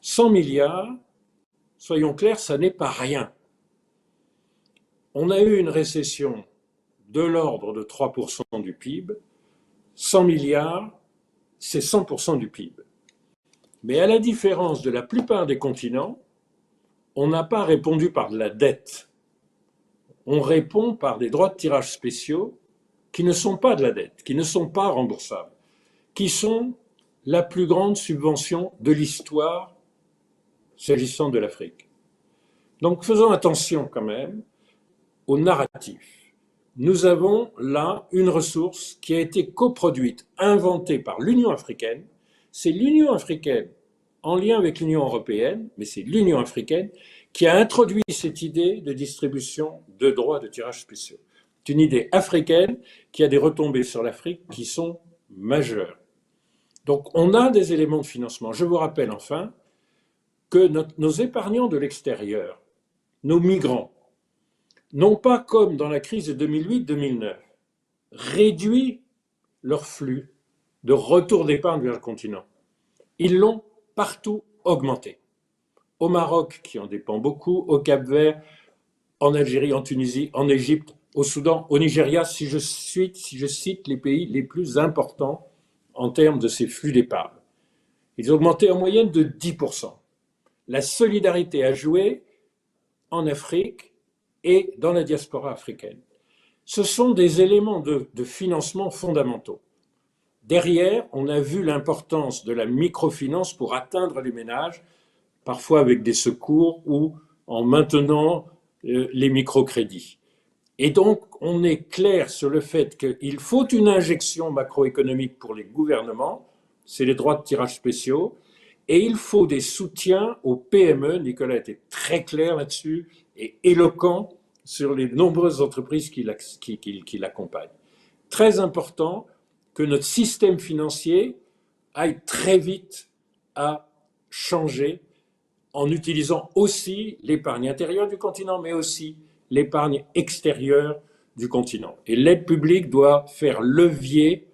Speaker 4: 100 milliards, soyons clairs, ça n'est pas rien. On a eu une récession de l'ordre de 3% du PIB. 100 milliards, c'est 100% du PIB. Mais à la différence de la plupart des continents, on n'a pas répondu par de la dette. On répond par des droits de tirage spéciaux qui ne sont pas de la dette, qui ne sont pas remboursables, qui sont la plus grande subvention de l'histoire s'agissant de l'Afrique. Donc faisons attention quand même au narratif. Nous avons là une ressource qui a été coproduite, inventée par l'Union africaine. C'est l'Union africaine, en lien avec l'Union européenne, mais c'est l'Union africaine qui a introduit cette idée de distribution de droits de tirage spéciaux. C'est une idée africaine qui a des retombées sur l'Afrique qui sont majeures. Donc on a des éléments de financement. Je vous rappelle enfin que nos épargnants de l'extérieur, nos migrants, n'ont pas, comme dans la crise de 2008-2009, réduit leur flux de retour d'épargne vers le continent. Ils l'ont partout augmenté. Au Maroc, qui en dépend beaucoup, au Cap-Vert, en Algérie, en Tunisie, en Égypte, au Soudan, au Nigeria, si je cite les pays les plus importants en termes de ces flux d'épargne. Ils ont augmenté en moyenne de 10%. La solidarité a joué en Afrique et dans la diaspora africaine. Ce sont des éléments de financement fondamentaux. Derrière, on a vu l'importance de la microfinance pour atteindre les ménages, parfois avec des secours ou en maintenant les microcrédits. Et donc, on est clair sur le fait qu'il faut une injection macroéconomique pour les gouvernements, c'est les droits de tirage spéciaux, et il faut des soutiens aux PME. Nicolas était très clair là-dessus et éloquent sur les nombreuses entreprises qui l'accompagnent. Très important que notre système financier aille très vite à changer en utilisant aussi l'épargne intérieure du continent, mais aussi l'épargne extérieure du continent. Et l'aide publique doit faire levier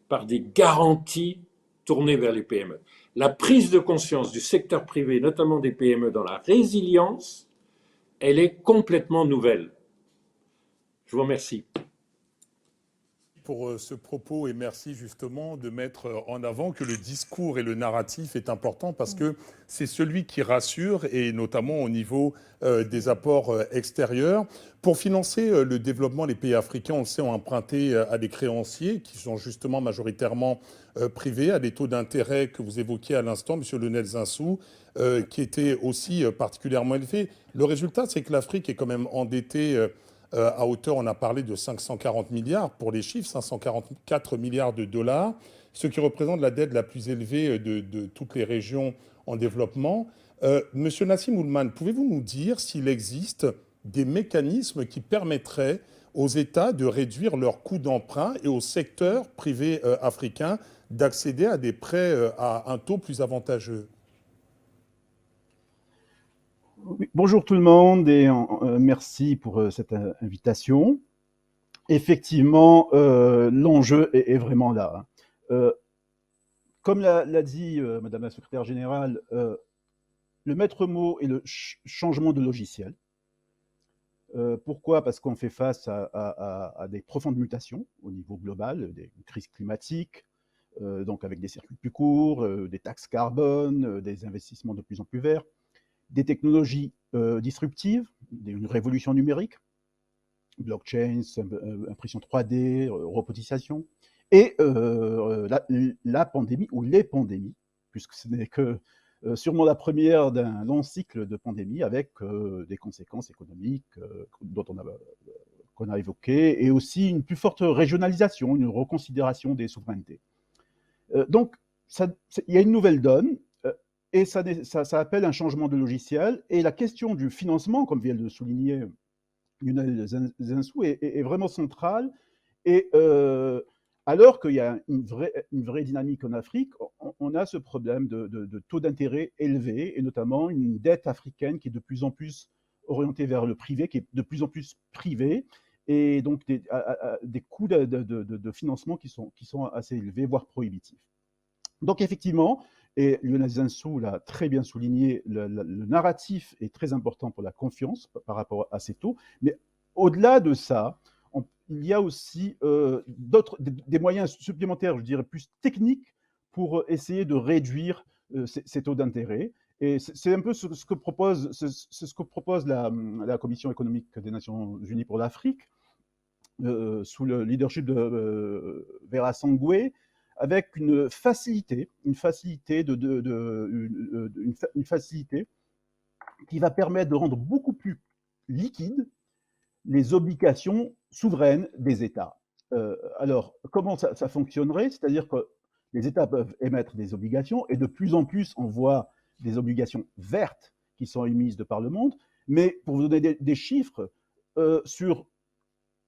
Speaker 4: par des garanties tournées vers les PME. La prise de conscience du secteur privé, notamment des PME, dans la résilience, elle est complètement nouvelle. Je vous remercie.
Speaker 1: Pour ce propos et merci justement de mettre en avant que le discours et le narratif est important parce que c'est celui qui rassure et notamment au niveau des apports extérieurs. Pour financer le développement, les pays africains, on le sait, ont emprunté à des créanciers qui sont justement majoritairement privés à des taux d'intérêt que vous évoquiez à l'instant, Monsieur Lionel Zinsou, qui étaient aussi particulièrement élevés. Le résultat, c'est que l'Afrique est quand même endettée à hauteur, on a parlé de 540 milliards pour les chiffres, 544 milliards de dollars, ce qui représente la dette la plus élevée de toutes les régions en développement. Monsieur Nassim Oulman, pouvez-vous nous dire s'il existe des mécanismes qui permettraient aux États de réduire leurs coûts d'emprunt et au secteur privé africain d'accéder à des prêts à un taux plus avantageux?
Speaker 5: Oui, bonjour tout le monde et merci pour cette invitation. Effectivement, l'enjeu est vraiment là. Comme l'a dit Madame la Secrétaire Générale, le maître mot est le changement de logiciel. Pourquoi? Parce qu'on fait face à des profondes mutations au niveau global, des crises climatiques, donc avec des circuits plus courts, des taxes carbone, des investissements de plus en plus verts, des technologies disruptives, une révolution numérique, blockchain, impression 3D, robotisation, et la pandémie ou les pandémies, puisque ce n'est que sûrement la première d'un long cycle de pandémie avec des conséquences économiques qu'on a évoquées, et aussi une plus forte régionalisation, une reconsidération des souverainetés. Donc, il y a une nouvelle donne, et ça appelle un changement de logiciel. Et la question du financement, comme vient de le souligner Lionel Zinsou, est vraiment centrale. Et alors qu'il y a une vraie dynamique en Afrique, on a ce problème de taux d'intérêt élevé, et notamment une dette africaine qui est de plus en plus orientée vers le privé, qui est de plus en plus privée, et donc des coûts de financement qui sont assez élevés, voire prohibitifs. Donc effectivement, et Lionel Zinsou l'a très bien souligné, le narratif est très important pour la confiance par rapport à ces taux. Mais au-delà de ça, il y a aussi des moyens supplémentaires, je dirais plus techniques, pour essayer de réduire ces taux d'intérêt. Et c'est un peu ce que propose la Commission économique des Nations Unies pour l'Afrique, sous le leadership de Vera Sangwe, avec une facilité qui va permettre de rendre beaucoup plus liquides les obligations souveraines des États. Alors, comment ça fonctionnerait? C'est-à-dire que les États peuvent émettre des obligations, et de plus en plus, on voit des obligations vertes qui sont émises de par le monde. Mais pour vous donner des chiffres,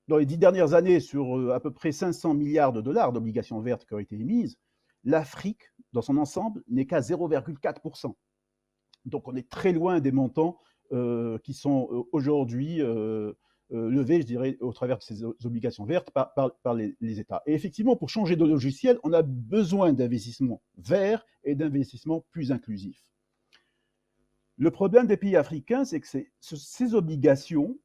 Speaker 5: dans les 10 dernières années, sur à peu près 500 milliards de dollars d'obligations vertes qui ont été émises, l'Afrique, dans son ensemble, n'est qu'à 0,4%. Donc on est très loin des montants qui sont aujourd'hui levée, je dirais, au travers de ces obligations vertes par les États. Et effectivement, pour changer de logiciel, on a besoin d'investissements verts et d'investissements plus inclusifs. Le problème des pays africains, c'est que ces obligations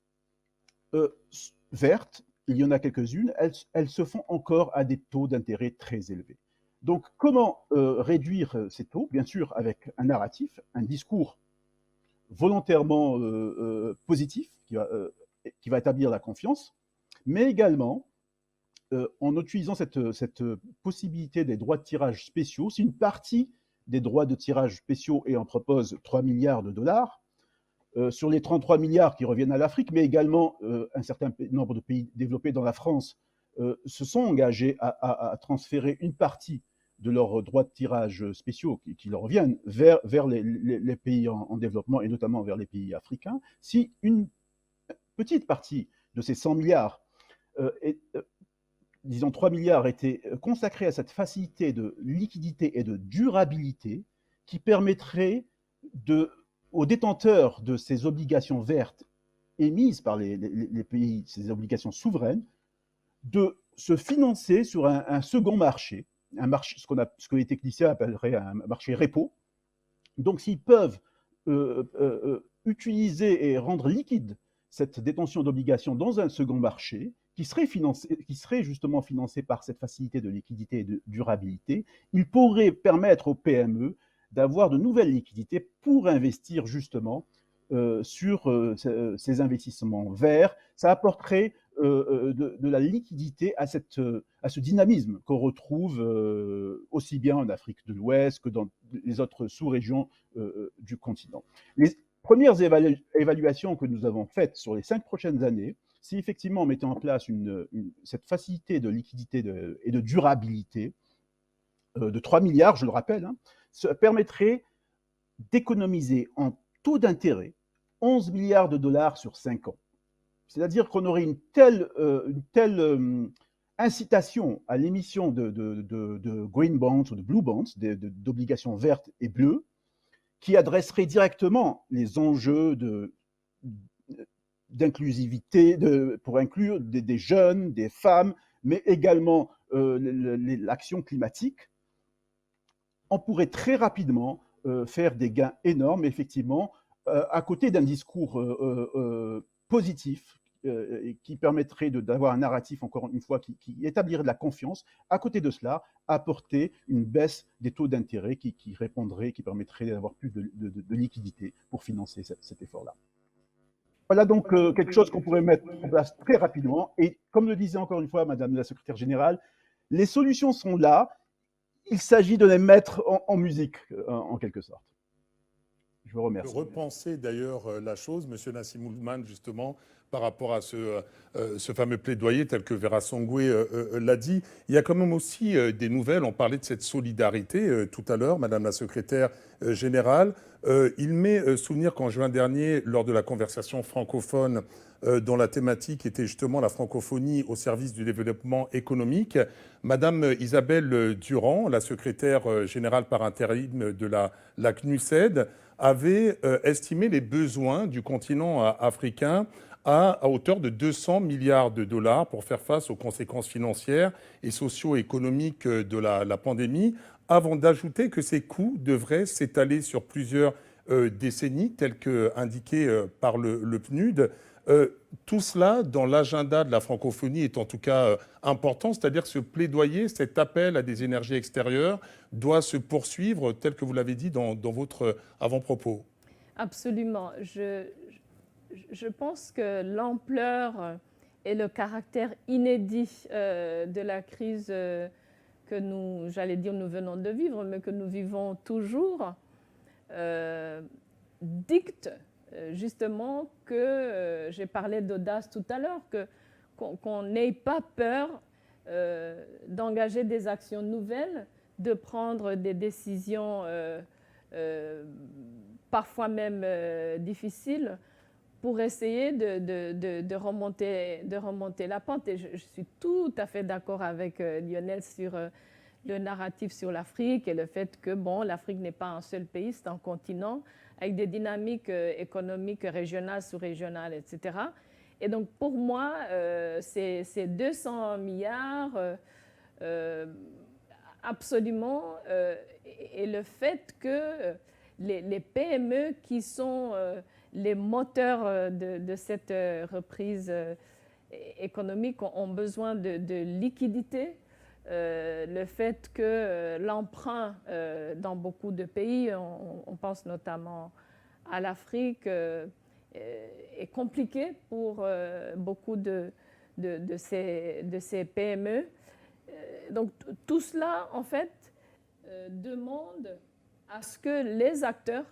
Speaker 5: vertes, il y en a quelques-unes, elles se font encore à des taux d'intérêt très élevés. Donc, comment réduire ces taux? Bien sûr, avec un narratif, un discours volontairement positif qui va établir la confiance, mais également en utilisant cette possibilité des droits de tirage spéciaux. Si une partie des droits de tirage spéciaux et en propose 3 milliards de dollars, sur les 33 milliards qui reviennent à l'Afrique, mais également un certain nombre de pays développés dans la France se sont engagés à transférer une partie de leurs droits de tirage spéciaux qui leur reviennent vers les pays en développement et notamment vers les pays africains. Si une petite partie de ces 100 milliards, disons 3 milliards, étaient consacrés à cette facilité de liquidité et de durabilité qui permettrait aux détenteurs de ces obligations vertes émises par les pays, ces obligations souveraines, de se financer sur un second marché, ce que les techniciens appelleraient un marché repo. Donc, s'ils peuvent utiliser et rendre liquide cette détention d'obligations dans un second marché, qui serait justement financé par cette facilité de liquidité et de durabilité, il pourrait permettre aux PME d'avoir de nouvelles liquidités pour investir justement sur ces investissements verts. Ça apporterait de la liquidité à ce dynamisme qu'on retrouve aussi bien en Afrique de l'Ouest que dans les autres sous-régions du continent. Les premières évaluations que nous avons faites sur les 5 prochaines années, si effectivement on mettait en place cette facilité de liquidité et de durabilité de 3 milliards, je le rappelle, ça permettrait d'économiser en taux d'intérêt 11 milliards de dollars sur 5 ans. C'est-à-dire qu'on aurait une telle incitation à l'émission de green bonds ou de blue bonds, d'obligations vertes et bleues, qui adresserait directement les enjeux d'inclusivité, pour inclure des jeunes, des femmes, mais également l'action climatique. On pourrait très rapidement faire des gains énormes, effectivement, à côté d'un discours positif qui permettrait d'avoir un narratif, encore une fois, qui établirait de la confiance. À côté de cela, apporter une baisse des taux d'intérêt qui permettrait d'avoir plus de liquidité pour financer cet effort-là. Voilà donc quelque chose qu'on pourrait mettre en place très rapidement. Et comme le disait encore une fois Madame la Secrétaire Générale, les solutions sont là. Il s'agit de les mettre en musique, en quelque sorte. Je vous remercie.
Speaker 1: Repenser d'ailleurs la chose, Monsieur Nassim Oulman, justement, par rapport à ce fameux plaidoyer tel que Vera Songwe l'a dit. Il y a quand même aussi des nouvelles. On parlait de cette solidarité tout à l'heure, Madame la Secrétaire Générale. Il m'est souvenir qu'en juin dernier, lors de la conversation francophone dont la thématique était justement la francophonie au service du développement économique, Madame Isabelle Durand, la secrétaire générale par intérim de la CNUSED, avait estimé les besoins du continent africain à hauteur de 200 milliards de dollars pour faire face aux conséquences financières et socio-économiques de la pandémie, avant d'ajouter que ces coûts devraient s'étaler sur plusieurs décennies, tel qu'indiqué par le PNUD. Tout cela, dans l'agenda de la francophonie, est en tout cas important, c'est-à-dire que ce plaidoyer, cet appel à des énergies extérieures doit se poursuivre, tel que vous l'avez dit dans votre avant-propos.
Speaker 2: Absolument. Je pense que l'ampleur et le caractère inédit de la crise que nous venons de vivre, mais que nous vivons toujours, dicte justement que, j'ai parlé d'audace tout à l'heure, qu'on n'ait pas peur d'engager des actions nouvelles, de prendre des décisions parfois même difficiles pour essayer de remonter la pente. Et je suis tout à fait d'accord avec Lionel sur le narratif sur l'Afrique et le fait que l'Afrique n'est pas un seul pays, c'est un continent avec des dynamiques économiques régionales, sous-régionales, etc. Et donc, pour moi, ces 200 milliards, absolument, et le fait que les PME qui sont les moteurs de cette reprise économiques ont besoin de liquidités. Le fait que l'emprunt dans beaucoup de pays, on pense notamment à l'Afrique, est compliqué pour beaucoup de ces PME. Donc tout cela, en fait, demande à ce que les acteurs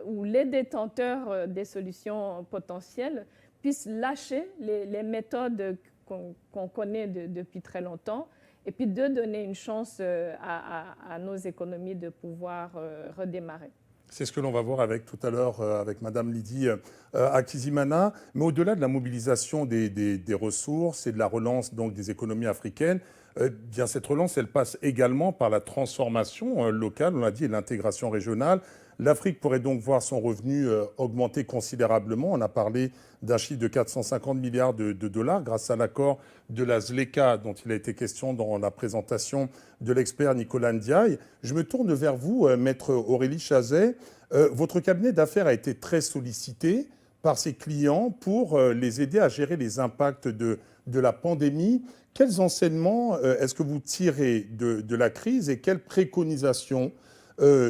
Speaker 2: ou les détenteurs des solutions potentielles puissent lâcher les méthodes qu'on connaît depuis très longtemps et puis de donner une chance à nos économies de pouvoir redémarrer.
Speaker 1: C'est ce que l'on va voir avec tout à l'heure avec Madame Lydie Hakizimana. Mais au-delà de la mobilisation des ressources et de la relance donc des économies africaines, bien cette relance, elle passe également par la transformation locale, on l'a dit, et l'intégration régionale. L'Afrique pourrait donc voir son revenu augmenter considérablement. On a parlé d'un chiffre de 450 milliards de dollars grâce à l'accord de la ZLECA dont il a été question dans la présentation de l'expert Nicolas Ndiaye. Je me tourne vers vous, maître Aurélie Chazet. Votre cabinet d'affaires a été très sollicité par ses clients pour les aider à gérer les impacts de la pandémie. Quels enseignements est-ce que vous tirez de la crise et quelles préconisations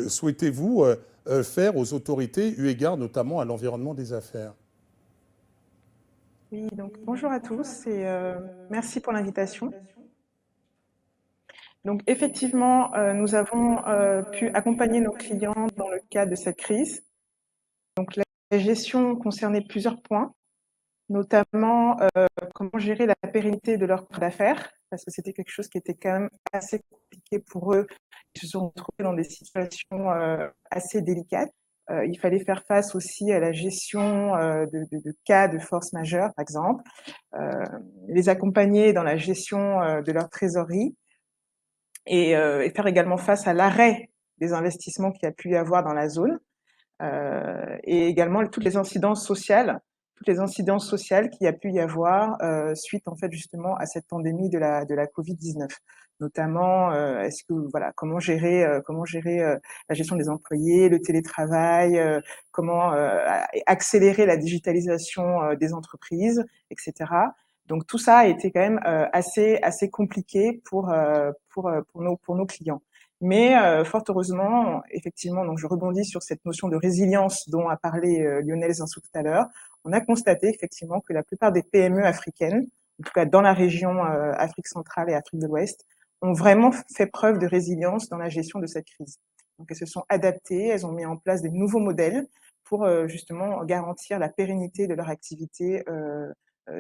Speaker 1: souhaitez-vous faire aux autorités eu égard notamment à l'environnement des affaires?
Speaker 6: Oui, donc bonjour à tous et merci pour l'invitation. Donc effectivement, nous avons pu accompagner nos clients dans le cadre de cette crise. Donc la gestion concernait plusieurs points, notamment comment gérer la pérennité de leur chiffre d'affaires, parce que c'était quelque chose qui était quand même assez compliqué pour eux. Ils se sont retrouvés dans des situations assez délicates. Il fallait faire face aussi à la gestion de cas de force majeure, par exemple, les accompagner dans la gestion de leur trésorerie et faire également face à l'arrêt des investissements qu'il y a pu y avoir dans la zone et également toutes les incidences sociales qu'il y a pu y avoir suite en fait justement à cette pandémie de la Covid-19. Notamment, comment gérer la gestion des employés, le télétravail, comment accélérer la digitalisation des entreprises, etc. Donc tout ça a été quand même assez compliqué pour nos clients. Mais fort heureusement, effectivement, donc je rebondis sur cette notion de résilience dont a parlé Lionel Zinsou tout à l'heure. On a constaté effectivement que la plupart des PME africaines, en tout cas dans la région Afrique centrale et Afrique de l'Ouest, ont vraiment fait preuve de résilience dans la gestion de cette crise. Donc elles se sont adaptées, elles ont mis en place des nouveaux modèles pour justement garantir la pérennité de leur activité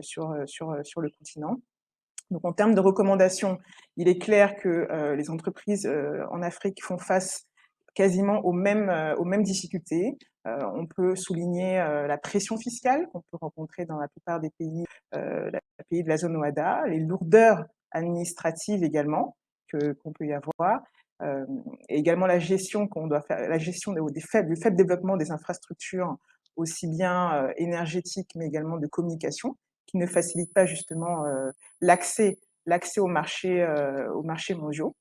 Speaker 6: sur le continent. Donc en termes de recommandations, il est clair que les entreprises en Afrique font face quasiment aux mêmes difficultés. On peut souligner la pression fiscale qu'on peut rencontrer dans la plupart des pays de la zone OADA, les lourdeurs administratives également qu'on peut y avoir, et également la gestion qu'on doit faire, la gestion du faible développement des infrastructures aussi bien énergétiques mais également de communication, qui ne facilite pas justement l'accès aux marchés mondiaux.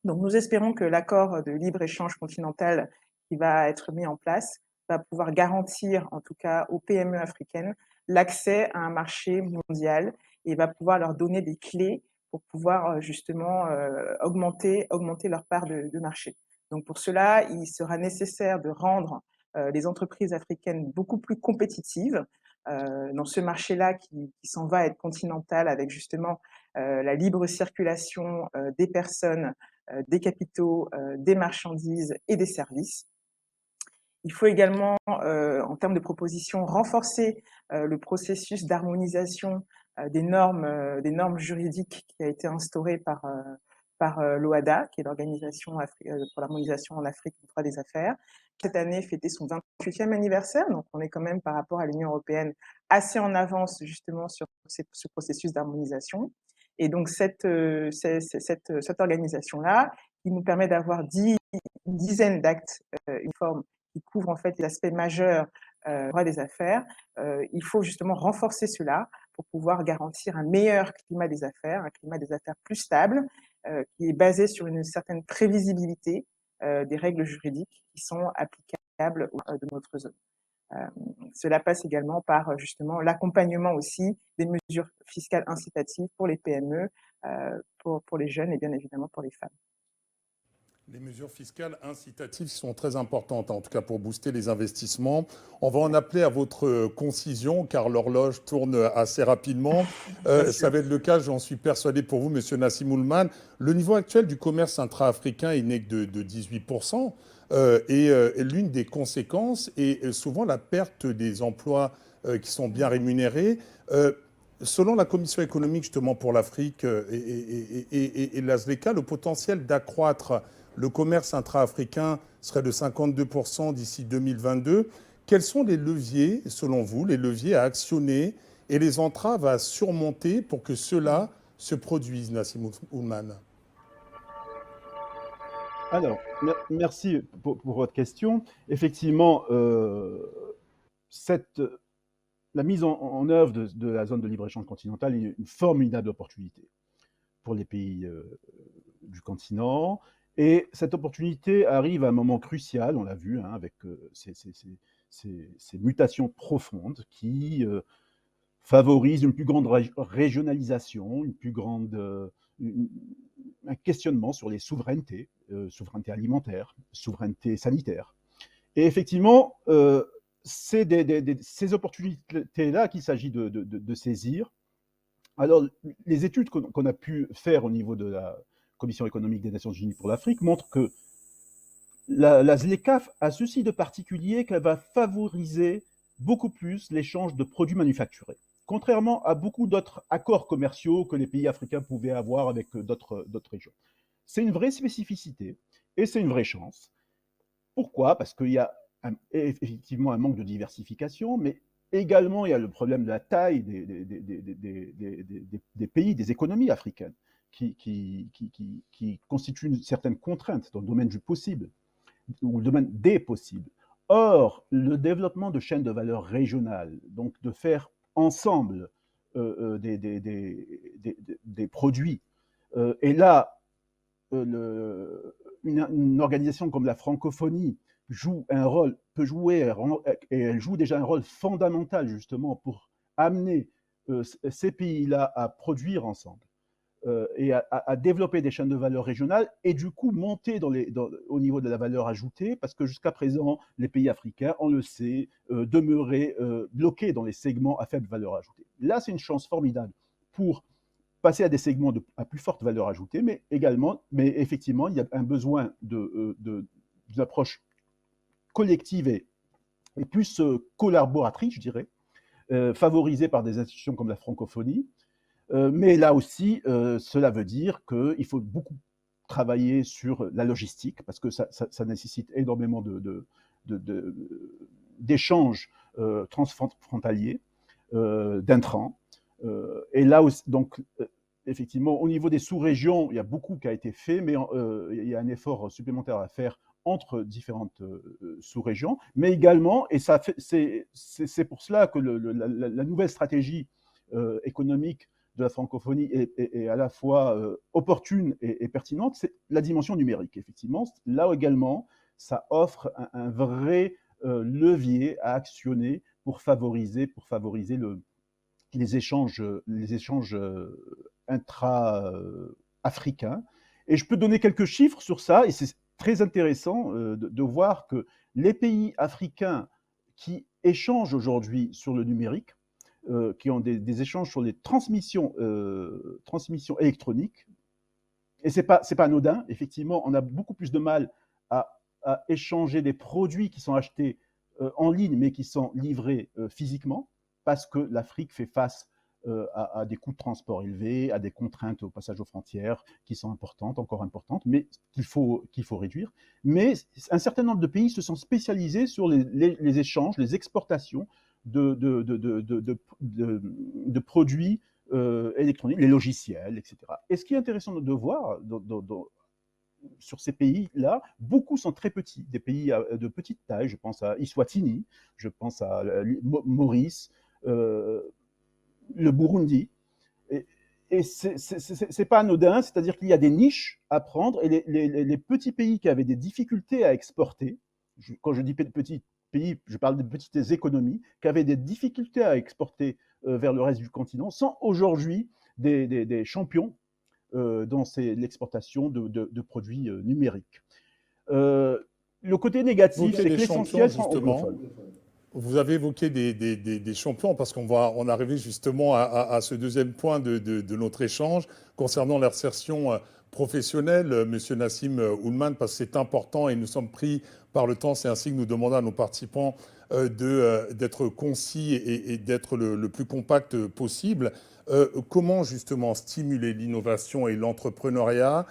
Speaker 6: Donc nous espérons que l'accord de libre-échange continental qui va être mis en place va pouvoir garantir, en tout cas aux PME africaines, l'accès à un marché mondial et va pouvoir leur donner des clés pour pouvoir justement augmenter leur part de marché. Donc pour cela, il sera nécessaire de rendre les entreprises africaines beaucoup plus compétitives dans ce marché-là qui s'en va être continental avec justement la libre circulation des personnes, des capitaux, des marchandises et des services. Il faut également, en termes de propositions, renforcer le processus d'harmonisation des normes juridiques qui a été instauré par l'OADA, qui est l'Organisation pour l'harmonisation en Afrique du droit des affaires. Cette année fêtait son 28e anniversaire, donc on est quand même par rapport à l'Union européenne assez en avance justement sur ce processus d'harmonisation. Et donc cette organisation-là, qui nous permet d'avoir une dizaine d'actes uniformes qui couvrent en fait les aspects majeurs droit des affaires, il faut justement renforcer cela pour pouvoir garantir un meilleur climat des affaires, un climat des affaires plus stable, qui est basé sur une certaine prévisibilité des règles juridiques qui sont applicables de notre zone. Cela passe également par justement l'accompagnement aussi des mesures fiscales incitatives pour les PME, pour les jeunes et bien évidemment pour les femmes.
Speaker 1: Les mesures fiscales incitatives sont très importantes, en tout cas pour booster les investissements. On va en appeler à votre concision, car l'horloge tourne assez rapidement. Ça va être le cas, j'en suis persuadé pour vous, Monsieur Nassim Oulman. Le niveau actuel du commerce intra-africain n'est que de 18%. Et l'une des conséquences est souvent la perte des emplois qui sont bien rémunérés. Selon la Commission économique justement pour l'Afrique et la ZLECA, le potentiel d'accroître le commerce intra-africain serait de 52% d'ici 2022. Quels sont les leviers, selon vous, les leviers à actionner et les entraves à surmonter pour que cela se produise, Nassim Oulman?
Speaker 5: Alors, merci pour votre question. Effectivement, la mise en œuvre de la zone de libre-échange continentale est une formidable opportunité pour les pays du continent. Et cette opportunité arrive à un moment crucial, on l'a vu, hein, avec ces mutations profondes qui favorisent une plus grande régionalisation, un questionnement sur les souverainetés, souveraineté alimentaire, souveraineté sanitaire. Et effectivement, c'est ces opportunités-là qu'il s'agit de saisir. Alors, les études qu'on a pu faire au niveau de la Commission économique des Nations Unies pour l'Afrique montrent que la ZLECA a ceci de particulier qu'elle va favoriser beaucoup plus l'échange de produits manufacturés, contrairement à beaucoup d'autres accords commerciaux que les pays africains pouvaient avoir avec d'autres régions. C'est une vraie spécificité et c'est une vraie chance. Pourquoi? Parce qu'il y a effectivement un manque de diversification, mais également il y a le problème de la taille des pays, des économies africaines, qui constituent une certaine contrainte dans le domaine du possible, ou le domaine des possibles. Or, le développement de chaînes de valeur régionales, donc de faire ensemble des produits, et là, une organisation comme la francophonie peut jouer, et elle joue déjà un rôle fondamental justement pour amener ces pays-là à produire ensemble et à développer des chaînes de valeur régionales et du coup monter au niveau de la valeur ajoutée, parce que jusqu'à présent, les pays africains, on le sait, demeuraient bloqués dans les segments à faible valeur ajoutée. Là, c'est une chance formidable pour passer à des segments à plus forte valeur ajoutée, mais effectivement, il y a un besoin d'une approche collective et plus collaboratrice, je dirais, favorisée par des institutions comme la francophonie. Mais là aussi, cela veut dire qu'il faut beaucoup travailler sur la logistique, parce que ça nécessite énormément d'échanges transfrontaliers, d'intrants. Et là aussi, donc, effectivement, au niveau des sous-régions, il y a beaucoup qui a été fait, mais il y a un effort supplémentaire à faire entre différentes sous-régions, mais également, et c'est pour cela que la nouvelle stratégie économique de la francophonie est à la fois opportune et pertinente, c'est la dimension numérique, effectivement. Là également, ça offre un vrai levier à actionner pour favoriser les échanges intra-africains. Et je peux donner quelques chiffres sur ça, et c'est très intéressant de voir que les pays africains qui échangent aujourd'hui sur le numérique, qui ont des échanges sur les transmissions électroniques, et c'est pas anodin, effectivement, on a beaucoup plus de mal à échanger des produits qui sont achetés en ligne, mais qui sont livrés physiquement, parce que l'Afrique fait face à des coûts de transport élevés, à des contraintes au passage aux frontières qui sont encore importantes, mais qu'il faut réduire. Mais un certain nombre de pays se sont spécialisés sur les échanges, les exportations de produits électroniques, les logiciels, etc. Et ce qui est intéressant de voir, sur ces pays-là, beaucoup sont très petits, des pays de petite taille. Je pense à Eswatini, je pense à Maurice, le Burundi. Et c'est pas anodin, c'est-à-dire qu'il y a des niches à prendre, et les petits pays qui avaient des difficultés à exporter, quand je dis petits pays, je parle de petites économies, qui avaient des difficultés à exporter vers le reste du continent, sont aujourd'hui des champions dans l'exportation de produits numériques. Le côté négatif, c'est que l'essentiel sont anglophones.
Speaker 1: Vous avez évoqué des champions parce qu'on va en arriver justement à ce deuxième point de notre échange concernant l'insertion professionnelle, Monsieur Nassim Oulman, parce que c'est important et nous sommes pris par le temps. C'est ainsi que nous demandons à nos participants d'être concis et d'être le plus compact possible. Comment justement stimuler l'innovation et l'entrepreneuriat?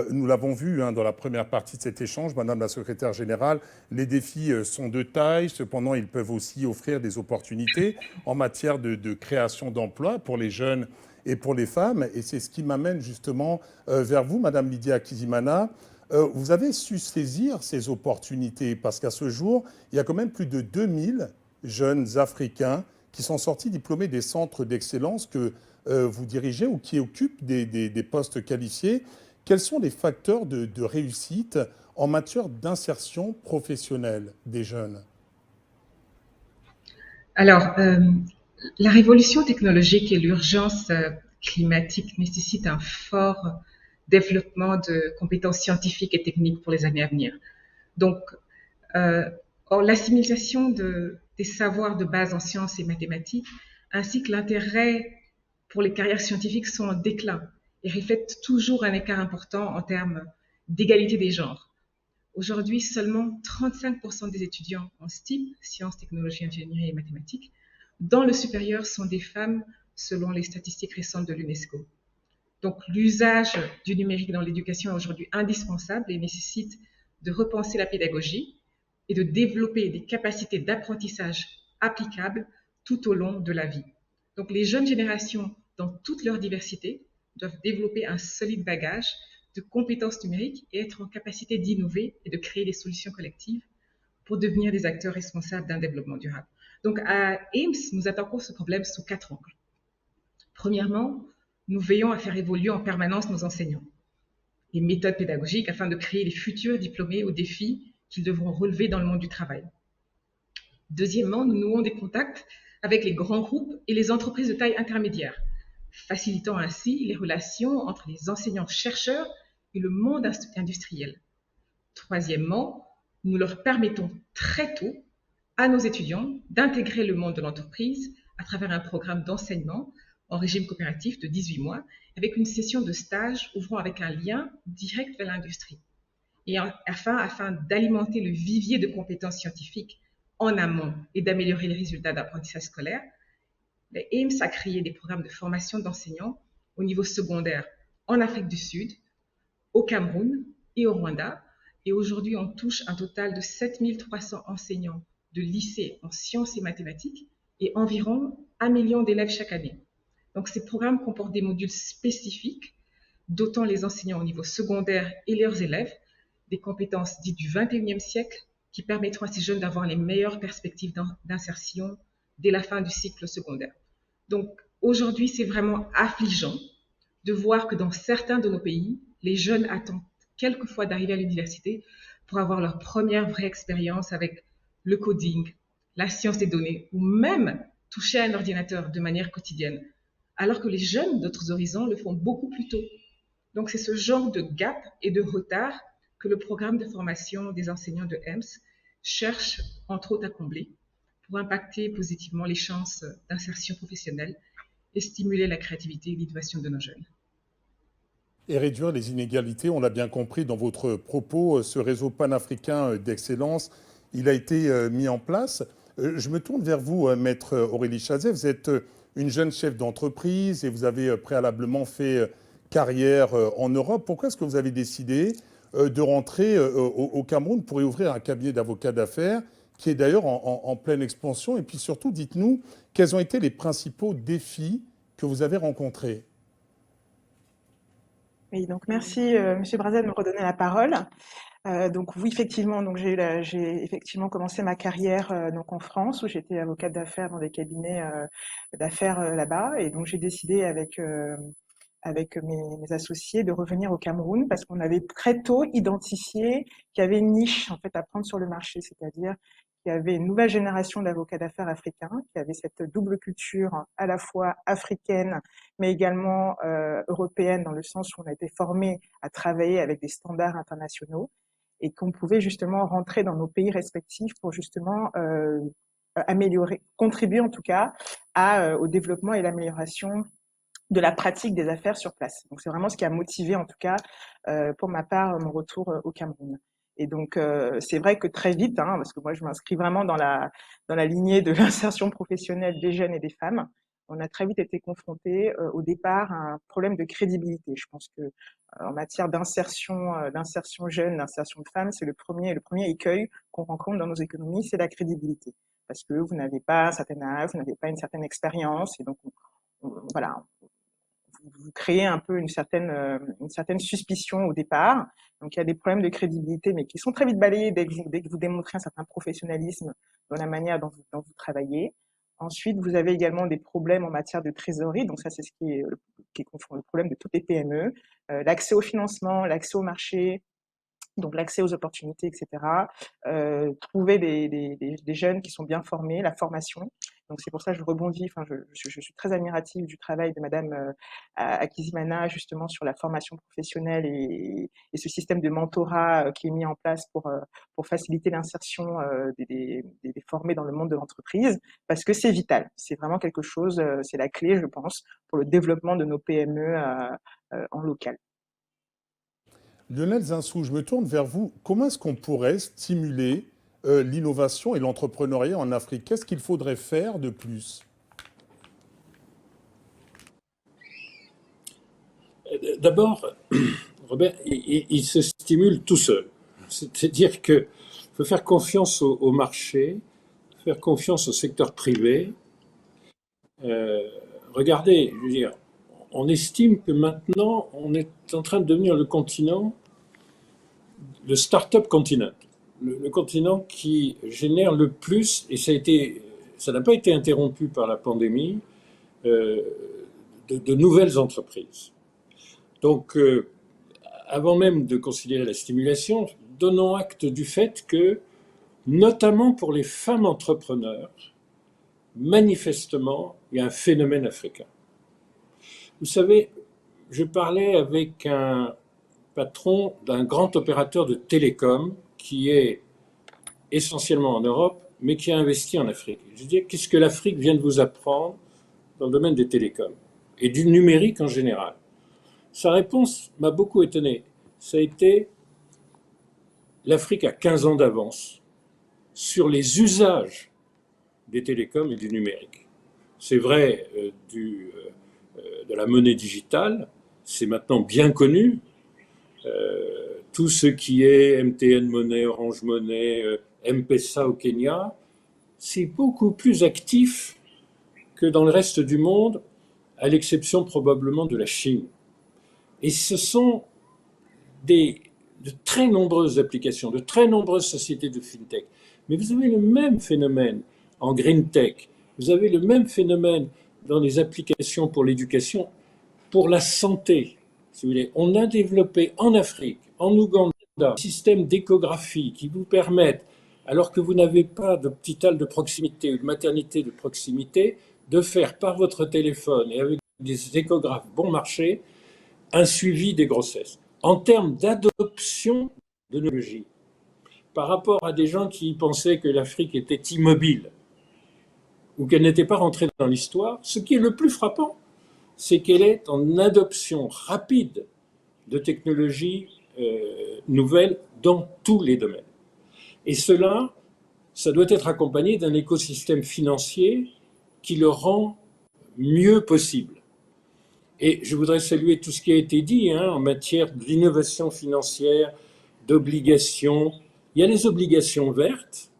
Speaker 1: Nous l'avons vu dans la première partie de cet échange, Madame la Secrétaire Générale, les défis sont de taille, cependant ils peuvent aussi offrir des opportunités en matière de création d'emplois pour les jeunes et pour les femmes. Et c'est ce qui m'amène justement vers vous, Madame Lydia Kizimana. Vous avez su saisir ces opportunités parce qu'à ce jour, il y a quand même plus de 2000 jeunes Africains qui sont sortis diplômés des centres d'excellence que vous dirigez ou qui occupent des postes qualifiés. Quels sont les facteurs de réussite en matière d'insertion professionnelle des jeunes?
Speaker 7: Alors, la révolution technologique et l'urgence climatique nécessitent un fort développement de compétences scientifiques et techniques pour les années à venir. Donc, l'assimilation des savoirs de base en sciences et mathématiques, ainsi que l'intérêt pour les carrières scientifiques sont en déclin et reflètent toujours un écart important en termes d'égalité des genres. Aujourd'hui, seulement 35% des étudiants en STEAM, sciences, technologies, ingénierie et mathématiques, dans le supérieur sont des femmes selon les statistiques récentes de l'UNESCO. Donc, l'usage du numérique dans l'éducation est aujourd'hui indispensable et nécessite de repenser la pédagogie et de développer des capacités d'apprentissage applicables tout au long de la vie. Donc, les jeunes générations, dans toute leur diversité, doivent développer un solide bagage de compétences numériques et être en capacité d'innover et de créer des solutions collectives pour devenir des acteurs responsables d'un développement durable. Donc, à AIMS, nous attaquons ce problème sous 4 angles. Premièrement, nous veillons à faire évoluer en permanence nos enseignants, les méthodes pédagogiques afin de créer les futurs diplômés aux défis qu'ils devront relever dans le monde du travail. Deuxièmement, nous nouons des contacts avec les grands groupes et les entreprises de taille intermédiaire, facilitant ainsi les relations entre les enseignants-chercheurs et le monde industriel. Troisièmement, nous leur permettons très tôt à nos étudiants d'intégrer le monde de l'entreprise à travers un programme d'enseignement en régime coopératif de 18 mois, avec une session de stage ouvrant avec un lien direct vers l'industrie. Et afin d'alimenter le vivier de compétences scientifiques en amont et d'améliorer les résultats d'apprentissage scolaire, AIMS a créé des programmes de formation d'enseignants au niveau secondaire en Afrique du Sud, au Cameroun et au Rwanda. Et aujourd'hui, on touche un total de 7300 enseignants de lycée en sciences et mathématiques et environ 1 million d'élèves chaque année. Donc, ces programmes comportent des modules spécifiques, dotant les enseignants au niveau secondaire et leurs élèves des compétences dites du 21e siècle qui permettront à ces jeunes d'avoir les meilleures perspectives d'insertion dès la fin du cycle secondaire. Donc, aujourd'hui, c'est vraiment affligeant de voir que dans certains de nos pays, les jeunes attendent quelquefois d'arriver à l'université pour avoir leur première vraie expérience avec le coding, la science des données ou même toucher à un ordinateur de manière quotidienne, alors que les jeunes d'autres horizons le font beaucoup plus tôt. Donc, c'est ce genre de gap et de retard que le programme de formation des enseignants de EMS cherche entre autres à combler pour impacter positivement les chances d'insertion professionnelle et stimuler la créativité et l'innovation de nos jeunes.
Speaker 1: Et réduire les inégalités, on l'a bien compris dans votre propos, ce réseau panafricain d'excellence, il a été mis en place. Je me tourne vers vous, Maître Aurélie Chazet. Vous êtes une jeune chef d'entreprise et vous avez préalablement fait carrière en Europe. Pourquoi est-ce que vous avez décidé de rentrer au Cameroun pour y ouvrir un cabinet d'avocats d'affaires qui est d'ailleurs en pleine expansion? Et puis surtout, dites-nous, quels ont été les principaux défis que vous avez rencontrés?
Speaker 6: Oui, donc merci, Monsieur Brazet, de me redonner la parole. Donc oui, effectivement, donc j'ai effectivement commencé ma carrière donc en France, où j'étais avocate d'affaires dans des cabinets d'affaires là-bas, et donc j'ai décidé avec mes associés de revenir au Cameroun parce qu'on avait très tôt identifié qu'il y avait une niche en fait à prendre sur le marché, c'est-à-dire qu'il y avait une nouvelle génération d'avocats d'affaires africains qui avaient cette double culture à la fois africaine mais également européenne, dans le sens où on a été formés à travailler avec des standards internationaux et qu'on pouvait justement rentrer dans nos pays respectifs pour justement améliorer, contribuer en tout cas au développement et l'amélioration de la pratique des affaires sur place. Donc c'est vraiment ce qui a motivé en tout cas pour ma part mon retour au Cameroun. Et donc c'est vrai que très vite, hein, parce que moi je m'inscris vraiment dans la lignée de l'insertion professionnelle des jeunes et des femmes, on a très vite été confrontés au départ à un problème de crédibilité. Je pense que en matière d'insertion jeune, d'insertion de femmes, c'est le premier écueil qu'on rencontre dans nos économies, c'est la crédibilité. Parce que vous n'avez pas un certain âge, vous n'avez pas une certaine expérience, et donc voilà, vous créez un peu une certaine suspicion au départ. Donc il y a des problèmes de crédibilité, mais qui sont très vite balayés dès que vous démontrez un certain professionnalisme dans la manière dont vous travaillez. Ensuite, vous avez également des problèmes en matière de trésorerie. Donc ça, c'est ce qui est le problème de toutes les PME. L'accès au financement, l'accès au marché, donc l'accès aux opportunités, etc. Trouver des jeunes qui sont bien formés, la formation. Donc c'est pour ça que je rebondis, enfin je suis très admirative du travail de Madame Akizimana justement sur la formation professionnelle et ce système de mentorat qui est mis en place pour faciliter l'insertion des formés dans le monde de l'entreprise, parce que c'est vital. C'est vraiment quelque chose, c'est la clé, je pense, pour le développement de nos PME en local.
Speaker 1: Lionel Zinsou, je me tourne vers vous. Comment est-ce qu'on pourrait stimuler l'innovation et l'entrepreneuriat en Afrique? Qu'est-ce qu'il faudrait faire de plus?
Speaker 4: D'abord, Robert, il se stimule tout seul. C'est-à-dire qu'il faut faire confiance au marché, faire confiance au secteur privé. Regardez, je veux dire, on estime que maintenant, on est en train de devenir le start-up continent, le continent qui génère le plus, et ça n'a pas été interrompu par la pandémie, de nouvelles entreprises. Donc, avant même de considérer la stimulation, donnons acte du fait que, notamment pour les femmes entrepreneurs, manifestement, il y a un phénomène africain. Vous savez, je parlais avec un patron d'un grand opérateur de télécom qui est essentiellement en Europe, mais qui a investi en Afrique. Je dis, qu'est-ce que l'Afrique vient de vous apprendre dans le domaine des télécoms et du numérique en général? Sa réponse m'a beaucoup étonné. Ça a été, l'Afrique a 15 ans d'avance sur les usages des télécoms et du numérique. C'est vrai de la monnaie digitale, c'est maintenant bien connu. Tout ce qui est MTN Money, Orange Money, M-Pesa au Kenya, c'est beaucoup plus actif que dans le reste du monde, à l'exception probablement de la Chine. Et ce sont de très nombreuses applications, de très nombreuses sociétés de fintech. Mais vous avez le même phénomène en green tech, vous avez le même phénomène dans les applications pour l'éducation, pour la santé. Si vous voulez. On a développé en Afrique, en Ouganda, un système d'échographie qui vous permettent, alors que vous n'avez pas d'hôpital de proximité ou de maternité de proximité, de faire par votre téléphone et avec des échographes bon marché un suivi des grossesses. En termes d'adoption de technologie, par rapport à des gens qui pensaient que l'Afrique était immobile ou qu'elle n'était pas rentrée dans l'histoire, ce qui est le plus frappant, c'est qu'elle est en adoption rapide de technologies nouvelles dans tous les domaines. Et cela, ça doit être accompagné d'un écosystème financier qui le rend mieux possible. Et je voudrais saluer tout ce qui a été dit en matière d'innovation financière, d'obligations. Il y a les obligations vertes,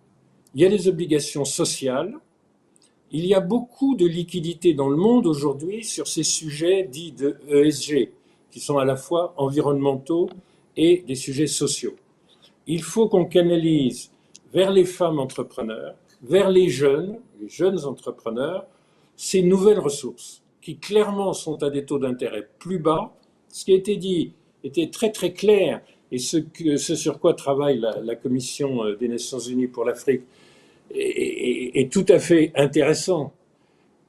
Speaker 4: il y a les obligations sociales. Il y a beaucoup de liquidités dans le monde aujourd'hui sur ces sujets dits de ESG, qui sont à la fois environnementaux et des sujets sociaux. Il faut qu'on canalise vers les femmes entrepreneurs, vers les jeunes entrepreneurs, ces nouvelles ressources qui clairement sont à des taux d'intérêt plus bas. Ce qui a été dit était très très clair, et ce sur quoi travaille la Commission des Nations Unies pour l'Afrique est tout à fait intéressant.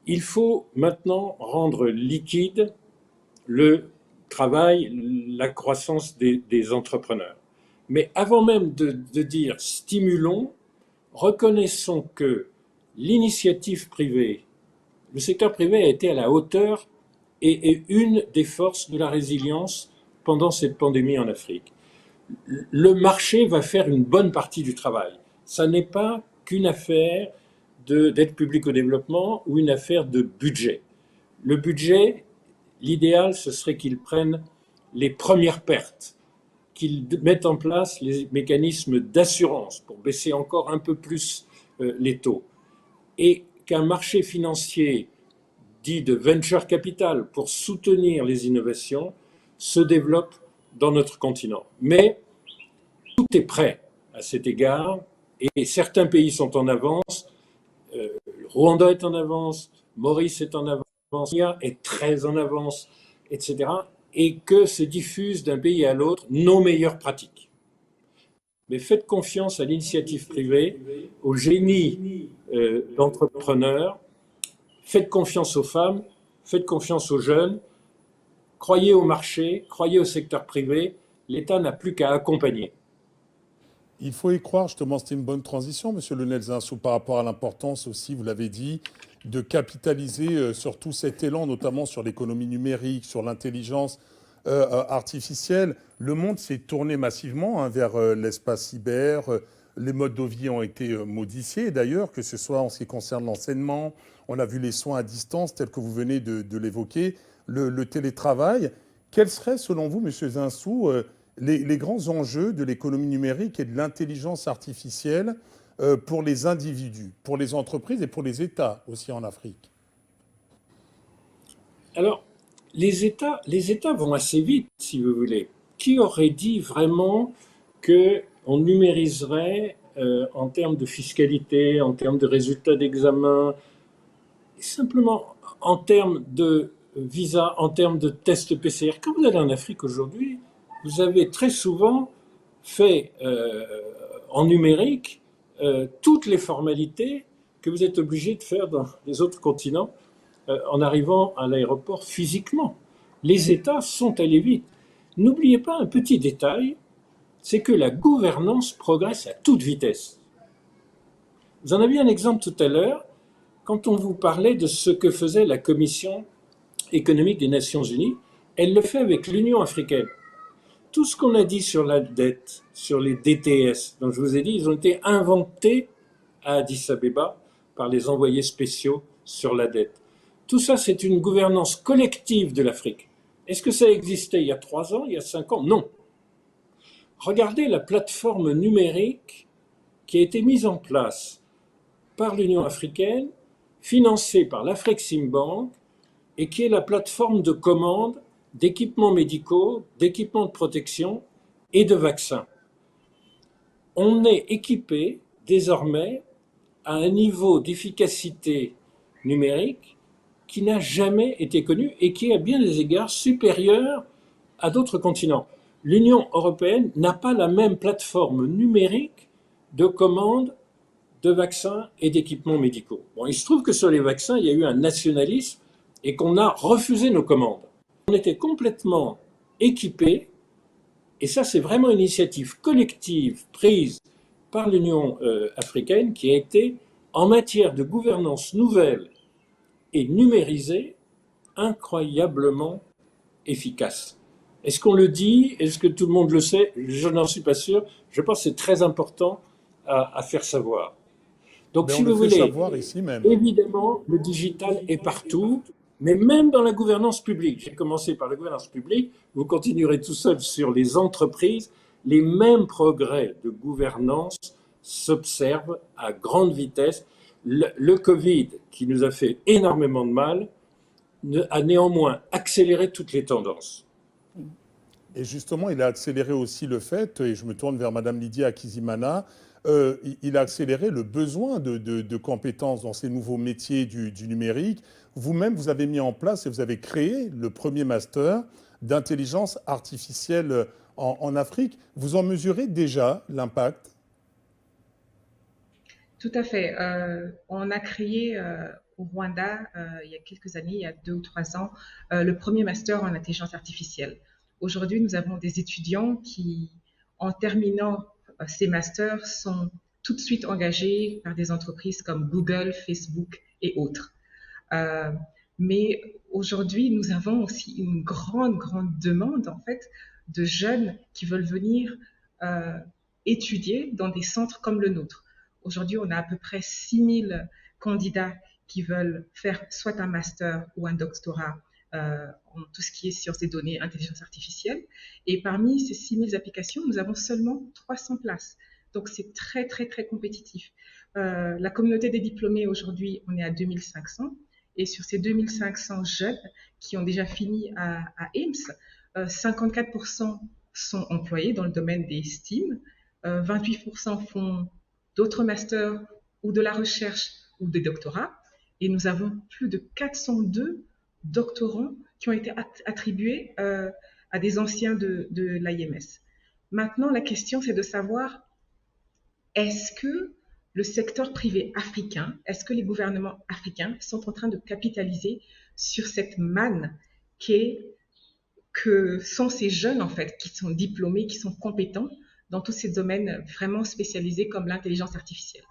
Speaker 4: Il faut maintenant rendre liquide le travail, la croissance des entrepreneurs. Mais avant même de dire stimulons, reconnaissons que l'initiative privée, le secteur privé a été à la hauteur et est une des forces de la résilience pendant cette pandémie en Afrique. Le marché va faire une bonne partie du travail. Ça n'est pas qu'une affaire d'aide publique au développement ou une affaire de budget. Le budget, l'idéal, ce serait qu'il prenne les premières pertes, qu'il mette en place les mécanismes d'assurance pour baisser encore un peu plus les taux, et qu'un marché financier dit de venture capital pour soutenir les innovations se développe dans notre continent. Mais tout est prêt à cet égard, et certains pays sont en avance. Le Rwanda est en avance, Maurice est en avance, Kenya est très en avance, etc. Et que se diffusent d'un pays à l'autre nos meilleures pratiques. Mais faites confiance à l'initiative privée, au génie d'entrepreneurs, faites confiance aux femmes, faites confiance aux jeunes, croyez au marché, croyez au secteur privé, l'État n'a plus qu'à accompagner.
Speaker 1: Il faut y croire, justement, c'était une bonne transition, Monsieur Lionel Zinsou, par rapport à l'importance aussi, vous l'avez dit, de capitaliser sur tout cet élan, notamment sur l'économie numérique, sur l'intelligence artificielle. Le monde s'est tourné massivement vers l'espace cyber. Les modes de vie ont été modifiés, d'ailleurs, que ce soit en ce qui concerne l'enseignement. On a vu les soins à distance, tels que vous venez de l'évoquer, le télétravail. Quels seraient, selon vous, Monsieur Zinsou, les grands enjeux de l'économie numérique et de l'intelligence artificielle pour les individus, pour les entreprises et pour les États aussi en Afrique?
Speaker 4: Alors, les États vont assez vite, si vous voulez. Qui aurait dit vraiment qu'on numériserait en termes de fiscalité, en termes de résultats d'examen, simplement en termes de visa, en termes de tests PCR? Quand vous allez en Afrique aujourd'hui, vous avez très souvent fait en numérique toutes les formalités que vous êtes obligé de faire dans les autres continents en arrivant à l'aéroport physiquement. Les États sont allés vite. N'oubliez pas un petit détail, c'est que la gouvernance progresse à toute vitesse. Vous en aviez un exemple tout à l'heure, quand on vous parlait de ce que faisait la Commission économique des Nations Unies. Elle le fait avec l'Union africaine. Tout ce qu'on a dit sur la dette, sur les DTS, dont je vous ai dit, ils ont été inventés à Addis Abeba par les envoyés spéciaux sur la dette. Tout ça, c'est une gouvernance collective de l'Afrique. Est-ce que ça existait il y a 3 ans, il y a 5 ans? Non. Regardez la plateforme numérique qui a été mise en place par l'Union africaine, financée par l'Afreximbank, et qui est la plateforme de commande d'équipements médicaux, d'équipements de protection et de vaccins. On est équipé désormais à un niveau d'efficacité numérique qui n'a jamais été connu et qui est à bien des égards supérieur à d'autres continents. L'Union européenne n'a pas la même plateforme numérique de commande de vaccins et d'équipements médicaux. Bon, il se trouve que sur les vaccins, il y a eu un nationalisme et qu'on a refusé nos commandes. On était complètement équipés, et ça c'est vraiment une initiative collective prise par l'Union africaine qui a été, en matière de gouvernance nouvelle et numérisée, incroyablement efficace. Est-ce qu'on le dit? Est-ce que tout le monde le sait? Je n'en suis pas sûr. Je pense que c'est très important à faire savoir. Donc, si vous voulez,
Speaker 1: ici même.
Speaker 4: Évidemment, le digital est partout, mais même dans la gouvernance publique. J'ai commencé par la gouvernance publique, vous continuerez tout seul sur les entreprises. Les mêmes progrès de gouvernance s'observent à grande vitesse. Le Covid, qui nous a fait énormément de mal, a néanmoins accéléré toutes les tendances.
Speaker 1: Et justement, il a accéléré aussi le fait, et je me tourne vers Madame Lydia Akizimana, il a accéléré le besoin de compétences dans ces nouveaux métiers du numérique. Vous-même, vous avez mis en place et vous avez créé le premier master d'intelligence artificielle en Afrique. Vous en mesurez déjà l'impact?
Speaker 7: Tout à fait. On a créé au Rwanda, il y a quelques années, il y a 2 ou 3 ans, le premier master en intelligence artificielle. Aujourd'hui, nous avons des étudiants qui, en terminant ces masters, sont tout de suite engagés par des entreprises comme Google, Facebook et autres. Euh, mais aujourd'hui, nous avons aussi une grande, grande demande, en fait, de jeunes qui veulent venir euh, étudier dans des centres comme le nôtre. Aujourd'hui, on a à peu près 6000 candidats qui veulent faire soit un master ou un doctorat en tout ce qui est sciences des données, intelligence artificielle. Et parmi ces 6000 applications, nous avons seulement 300 places. Donc, c'est très, très, très compétitif. La communauté des diplômés, aujourd'hui, on est à 2500. Et sur ces 2500 jeunes qui ont déjà fini à IMSS, 54% sont employés dans le domaine des STEAM, 28% font d'autres masters ou de la recherche ou des doctorats. Et nous avons plus de 402 doctorants qui ont été attribués à des anciens de l'IMS. Maintenant, la question, c'est de savoir, est-ce que le secteur privé africain, est-ce que les gouvernements africains sont en train de capitaliser sur cette manne que sont ces jeunes, en fait, qui sont diplômés, qui sont compétents dans tous ces domaines vraiment spécialisés comme l'intelligence artificielle?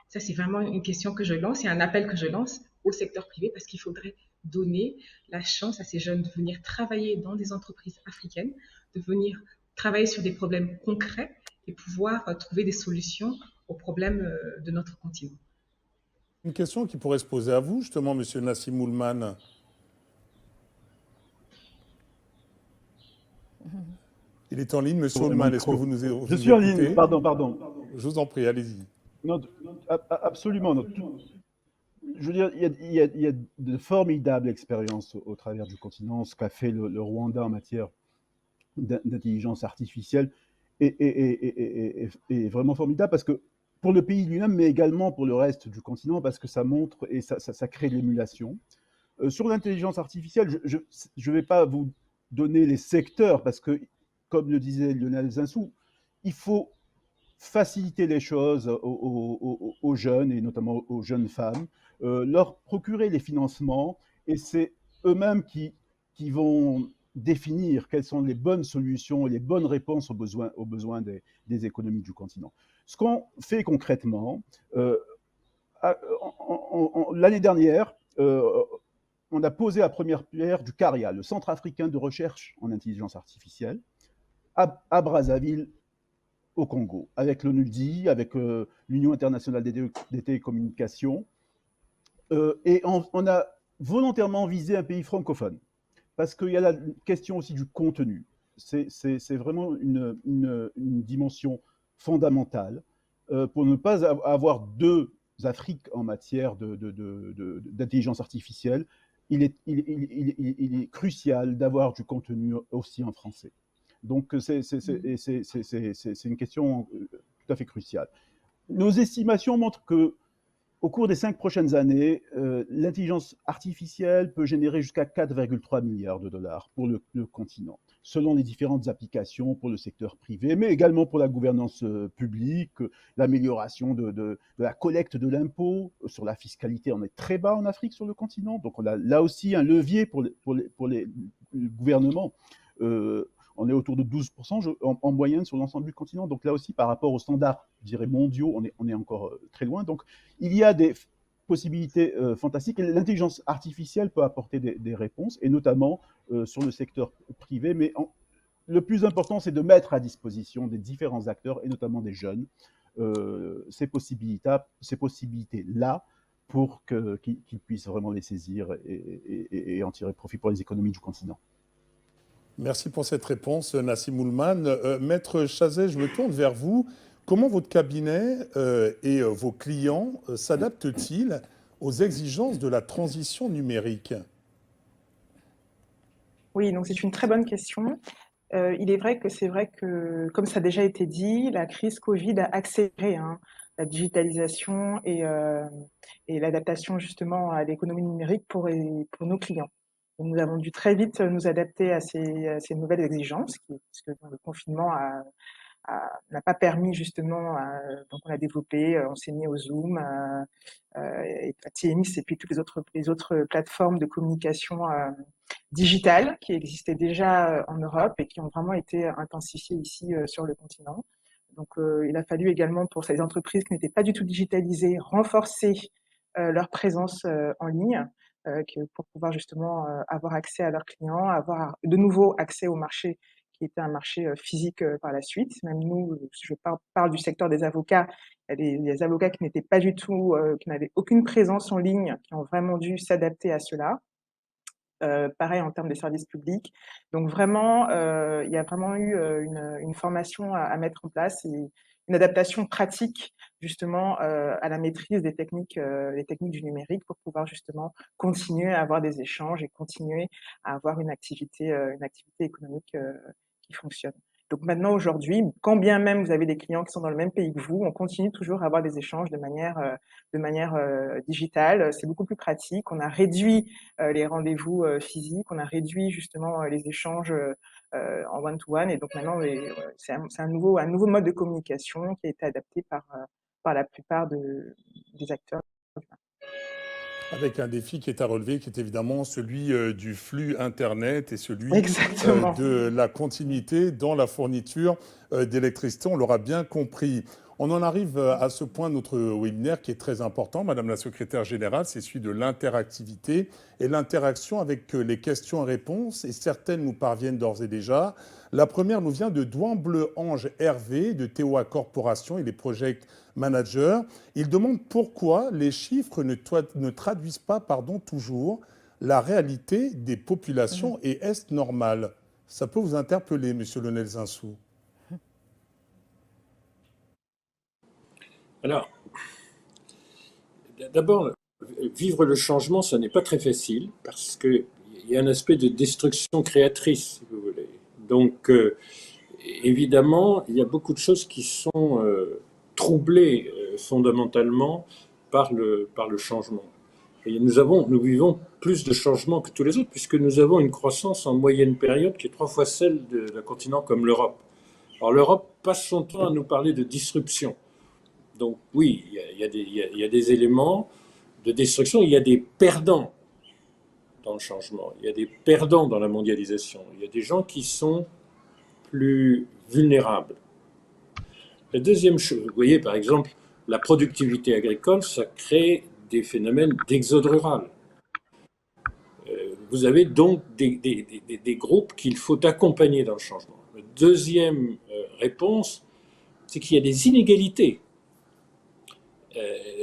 Speaker 7: Ça, c'est vraiment une question que je lance et un appel que je lance au secteur privé parce qu'il faudrait donner la chance à ces jeunes de venir travailler dans des entreprises africaines, de venir travailler sur des problèmes concrets et pouvoir trouver des solutions aux problèmes de notre continent.
Speaker 1: Une question qui pourrait se poser à vous, justement, Monsieur Nassim Oulman. Il est en ligne, Monsieur Oulman. Est-ce que vous nous écoutez?
Speaker 5: Je suis en ligne, pardon.
Speaker 1: Je vous en prie, allez-y.
Speaker 5: Non, absolument. Non. Je veux dire, il y a de formidables expériences au travers du continent. Ce qu'a fait le Rwanda en matière d'intelligence artificielle est vraiment formidable parce que pour le pays lui-même, mais également pour le reste du continent, parce que ça montre et ça crée de l'émulation. Sur l'intelligence artificielle, je ne vais pas vous donner les secteurs parce que, comme le disait Lionel Zinsou, il faut faciliter les choses aux jeunes et notamment aux jeunes femmes, leur procurer les financements et c'est eux-mêmes qui vont définir quelles sont les bonnes solutions et les bonnes réponses aux besoins des économies du continent. Ce qu'on fait concrètement, l'année dernière, on a posé la première pierre du CARIA, le Centre africain de recherche en intelligence artificielle, à Brazzaville, au Congo, avec l'ONUDI, avec l'Union internationale des télécommunications. Et on a volontairement visé un pays francophone, parce qu'il y a la question aussi du contenu. C'est vraiment une dimension fondamentale pour ne pas avoir deux Afriques en matière d'intelligence artificielle. Il est crucial d'avoir du contenu aussi en français. Donc, c'est une question tout à fait cruciale. Nos estimations montrent qu'au cours des 5 prochaines années, l'intelligence artificielle peut générer jusqu'à 4,3 milliards de dollars pour le continent, selon les différentes applications pour le secteur privé, mais également pour la gouvernance publique, l'amélioration de la collecte de l'impôt. Sur la fiscalité, on est très bas en Afrique sur le continent, donc on a là aussi un levier pour les gouvernements. On est autour de 12% en moyenne sur l'ensemble du continent. Donc là aussi, par rapport aux standards, je dirais, mondiaux, on est encore très loin. Donc il y a des possibilités fantastiques. Et l'intelligence artificielle peut apporter des réponses, et notamment sur le secteur privé. Mais le plus important, c'est de mettre à disposition des différents acteurs, et notamment des jeunes, ces possibilités-là, pour qu'ils puissent vraiment les saisir et en tirer profit pour les économies du continent.
Speaker 1: Merci pour cette réponse, Nassim Oulman. Maître Chazet, je me tourne vers vous. Comment votre cabinet et vos clients s'adaptent-ils aux exigences de la transition numérique?
Speaker 6: Oui, donc c'est une très bonne question. Il est vrai que, comme ça a déjà été dit, la crise Covid a accéléré la digitalisation et l'adaptation justement à l'économie numérique pour nos clients. Donc, nous avons dû très vite nous adapter à ces nouvelles exigences, parce que le confinement n'a pas permis justement. Donc on a développé, on s'est mis au Zoom, et à Teams, et puis toutes les autres plateformes de communication digitales qui existaient déjà en Europe et qui ont vraiment été intensifiées ici sur le continent. Donc il a fallu également pour ces entreprises qui n'étaient pas du tout digitalisées renforcer leur présence en ligne pour pouvoir justement avoir accès à leurs clients, avoir de nouveau accès au marché qui était un marché physique par la suite. Même nous, je parle du secteur des avocats, il y a des avocats qui n'étaient pas du tout, qui n'avaient aucune présence en ligne, qui ont vraiment dû s'adapter à cela. Pareil en termes de services publics. Donc vraiment, il y a vraiment eu une formation à mettre en place et une adaptation pratique justement à la maîtrise des techniques du numérique pour pouvoir justement continuer à avoir des échanges et continuer à avoir une activité économique qui fonctionne. Donc maintenant, aujourd'hui, quand bien même vous avez des clients qui sont dans le même pays que vous, on continue toujours à avoir des échanges de manière digitale. C'est beaucoup plus pratique. On a réduit les rendez-vous physiques, on a réduit justement les échanges en one-to-one. Et donc maintenant, c'est un nouveau mode de communication qui a été adapté par la plupart des acteurs.
Speaker 1: Avec un défi qui est à relever, qui est évidemment celui du flux Internet et celui
Speaker 6: Exactement.
Speaker 1: de la continuité dans la fourniture d'électricité. On l'aura bien compris. On en arrive à ce point de notre webinaire qui est très important, Madame la Secrétaire Générale, c'est celui de l'interactivité et l'interaction avec les questions et réponses. Et certaines nous parviennent d'ores et déjà. La première nous vient de Douan-Bleu-Ange Hervé de TOA Corporation, il est project manager. Il demande pourquoi les chiffres ne traduisent pas toujours la réalité des populations et est-ce normal? Ça peut vous interpeller, Monsieur Lionel Zinsou.
Speaker 4: Alors, d'abord, vivre le changement, ça n'est pas très facile parce qu'il y a un aspect de destruction créatrice, si vous voulez. Donc, évidemment, il y a beaucoup de choses qui sont troublées fondamentalement par le changement. Et nous vivons plus de changements que tous les autres puisque nous avons une croissance en moyenne période qui est 3 fois celle d'un continent comme l'Europe. Alors l'Europe passe son temps à nous parler de disruption. Donc oui, il y a des éléments de destruction, il y a des perdants dans le changement, il y a des perdants dans la mondialisation, il y a des gens qui sont plus vulnérables. La deuxième chose, vous voyez par exemple, la productivité agricole, ça crée des phénomènes d'exode rural. Vous avez donc des groupes qu'il faut accompagner dans le changement. La deuxième réponse, c'est qu'il y a des inégalités.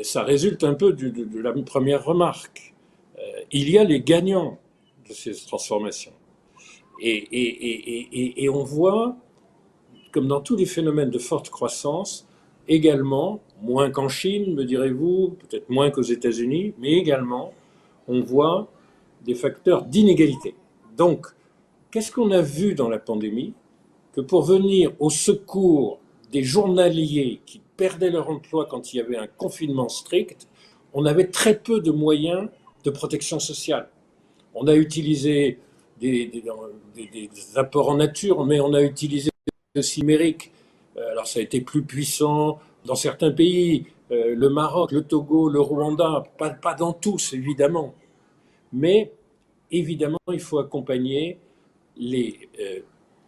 Speaker 4: Ça résulte un peu de la première remarque. Il y a les gagnants de ces transformations. Et on voit, comme dans tous les phénomènes de forte croissance, également, moins qu'en Chine, me direz-vous, peut-être moins qu'aux États-Unis, mais également, on voit des facteurs d'inégalité. Donc, qu'est-ce qu'on a vu dans la pandémie? Que pour venir au secours des journaliers qui perdaient leur emploi quand il y avait un confinement strict, on avait très peu de moyens de protection sociale. On a utilisé des apports en nature, mais on a utilisé aussi numérique. Alors ça a été plus puissant dans certains pays, le Maroc, le Togo, le Rwanda, pas dans tous évidemment. Mais évidemment, il faut accompagner les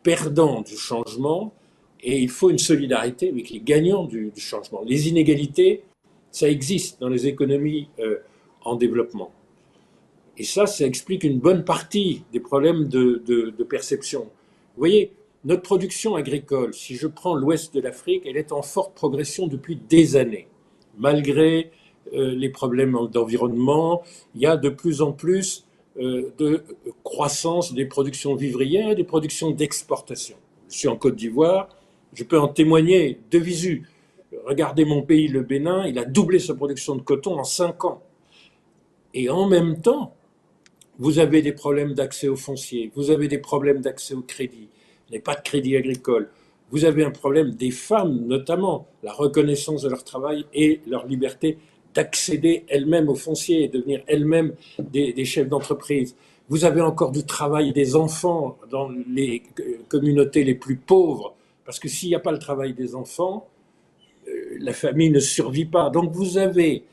Speaker 4: perdants du changement et il faut une solidarité avec les gagnants du changement. Les inégalités, ça existe dans les économies en développement. Et ça explique une bonne partie des problèmes de perception. Vous voyez, notre production agricole, si je prends l'ouest de l'Afrique, elle est en forte progression depuis des années. Malgré les problèmes d'environnement, il y a de plus en plus de croissance des productions vivrières et des productions d'exportation. Je suis en Côte d'Ivoire, je peux en témoigner de visu. Regardez mon pays, le Bénin, il a doublé sa production de coton en 5 ans. Et en même temps, vous avez des problèmes d'accès au foncier, vous avez des problèmes d'accès au crédit, vous n'avez pas de crédit agricole, vous avez un problème des femmes notamment, la reconnaissance de leur travail et leur liberté d'accéder elles-mêmes au foncier et devenir elles-mêmes des chefs d'entreprise. Vous avez encore du travail des enfants dans les communautés les plus pauvres, parce que s'il n'y a pas le travail des enfants, la famille ne survit pas. Donc vous avez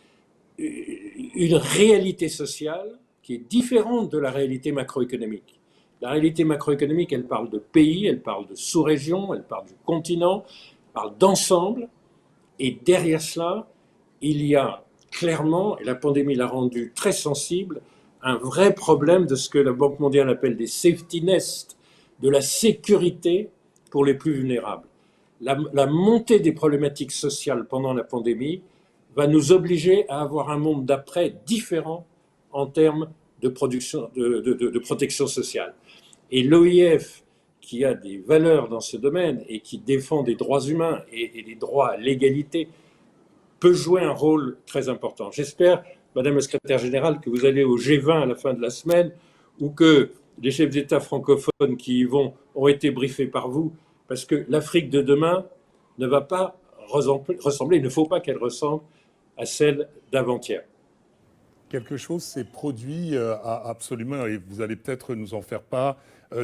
Speaker 4: une réalité sociale qui est différente de la réalité macroéconomique. La réalité macroéconomique, elle parle de pays, elle parle de sous-régions, elle parle du continent, elle parle d'ensemble. Et derrière cela, il y a clairement, et la pandémie l'a rendu très sensible, un vrai problème de ce que la Banque mondiale appelle des safety nests, de la sécurité pour les plus vulnérables. La montée des problématiques sociales pendant la pandémie va nous obliger à avoir un monde d'après différent en termes de protection sociale. Et l'OIF, qui a des valeurs dans ce domaine et qui défend des droits humains et des droits à l'égalité, peut jouer un rôle très important. J'espère, Madame la Secrétaire Générale, que vous allez au G20 à la fin de la semaine ou que les chefs d'État francophones qui y vont ont été briefés par vous, parce que l'Afrique de demain ne va pas ressembler, il ne faut pas qu'elle ressemble à celle d'avant-hier.
Speaker 1: Quelque chose s'est produit absolument, et vous allez peut-être nous en faire part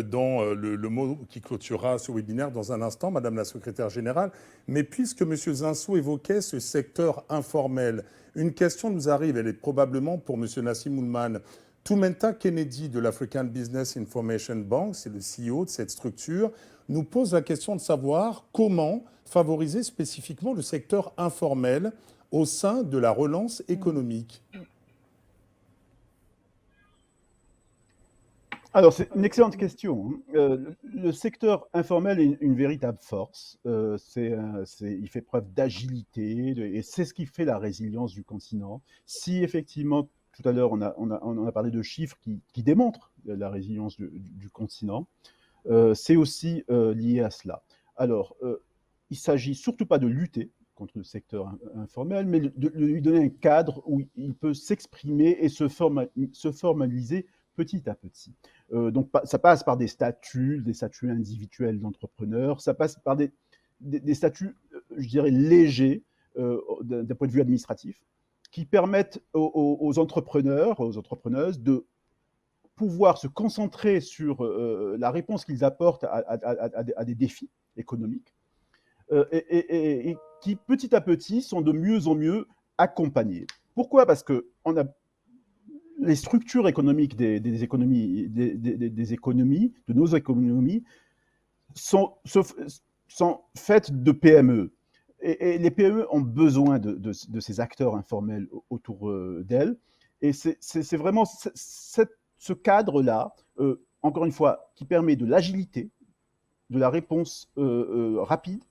Speaker 1: dans le mot qui clôturera ce webinaire dans un instant, Madame la Secrétaire Générale. Mais puisque M. Zinsou évoquait ce secteur informel, une question nous arrive, elle est probablement pour M. Nassim Oulman. Toumenta Kennedy de l'African Business Information Bank, c'est le CEO de cette structure, nous pose la question de savoir comment favoriser spécifiquement le secteur informel au sein de la relance économique.
Speaker 5: Alors, c'est une excellente question. Le secteur informel est une véritable force. Il fait preuve d'agilité et c'est ce qui fait la résilience du continent. Si effectivement, tout à l'heure, on a parlé de chiffres qui démontrent la résilience du continent, c'est aussi lié à cela. Alors, il ne s'agit surtout pas de lutter contre le secteur informel, mais de lui donner un cadre où il peut s'exprimer et se formaliser petit à petit. Donc, ça passe par des statuts individuels d'entrepreneurs, ça passe par des statuts, je dirais, légers d'un point de vue administratif, qui permettent aux entrepreneurs, aux entrepreneuses de pouvoir se concentrer sur la réponse qu'ils apportent à des défis économiques et qui, petit à petit, sont de mieux en mieux accompagnés. Pourquoi ? Parce que les structures économiques de nos économies sont faites de PME. Et les PME ont besoin de ces acteurs informels autour d'elles. Et c'est vraiment ce cadre-là, encore une fois, qui permet de l'agilité, de la réponse rapide,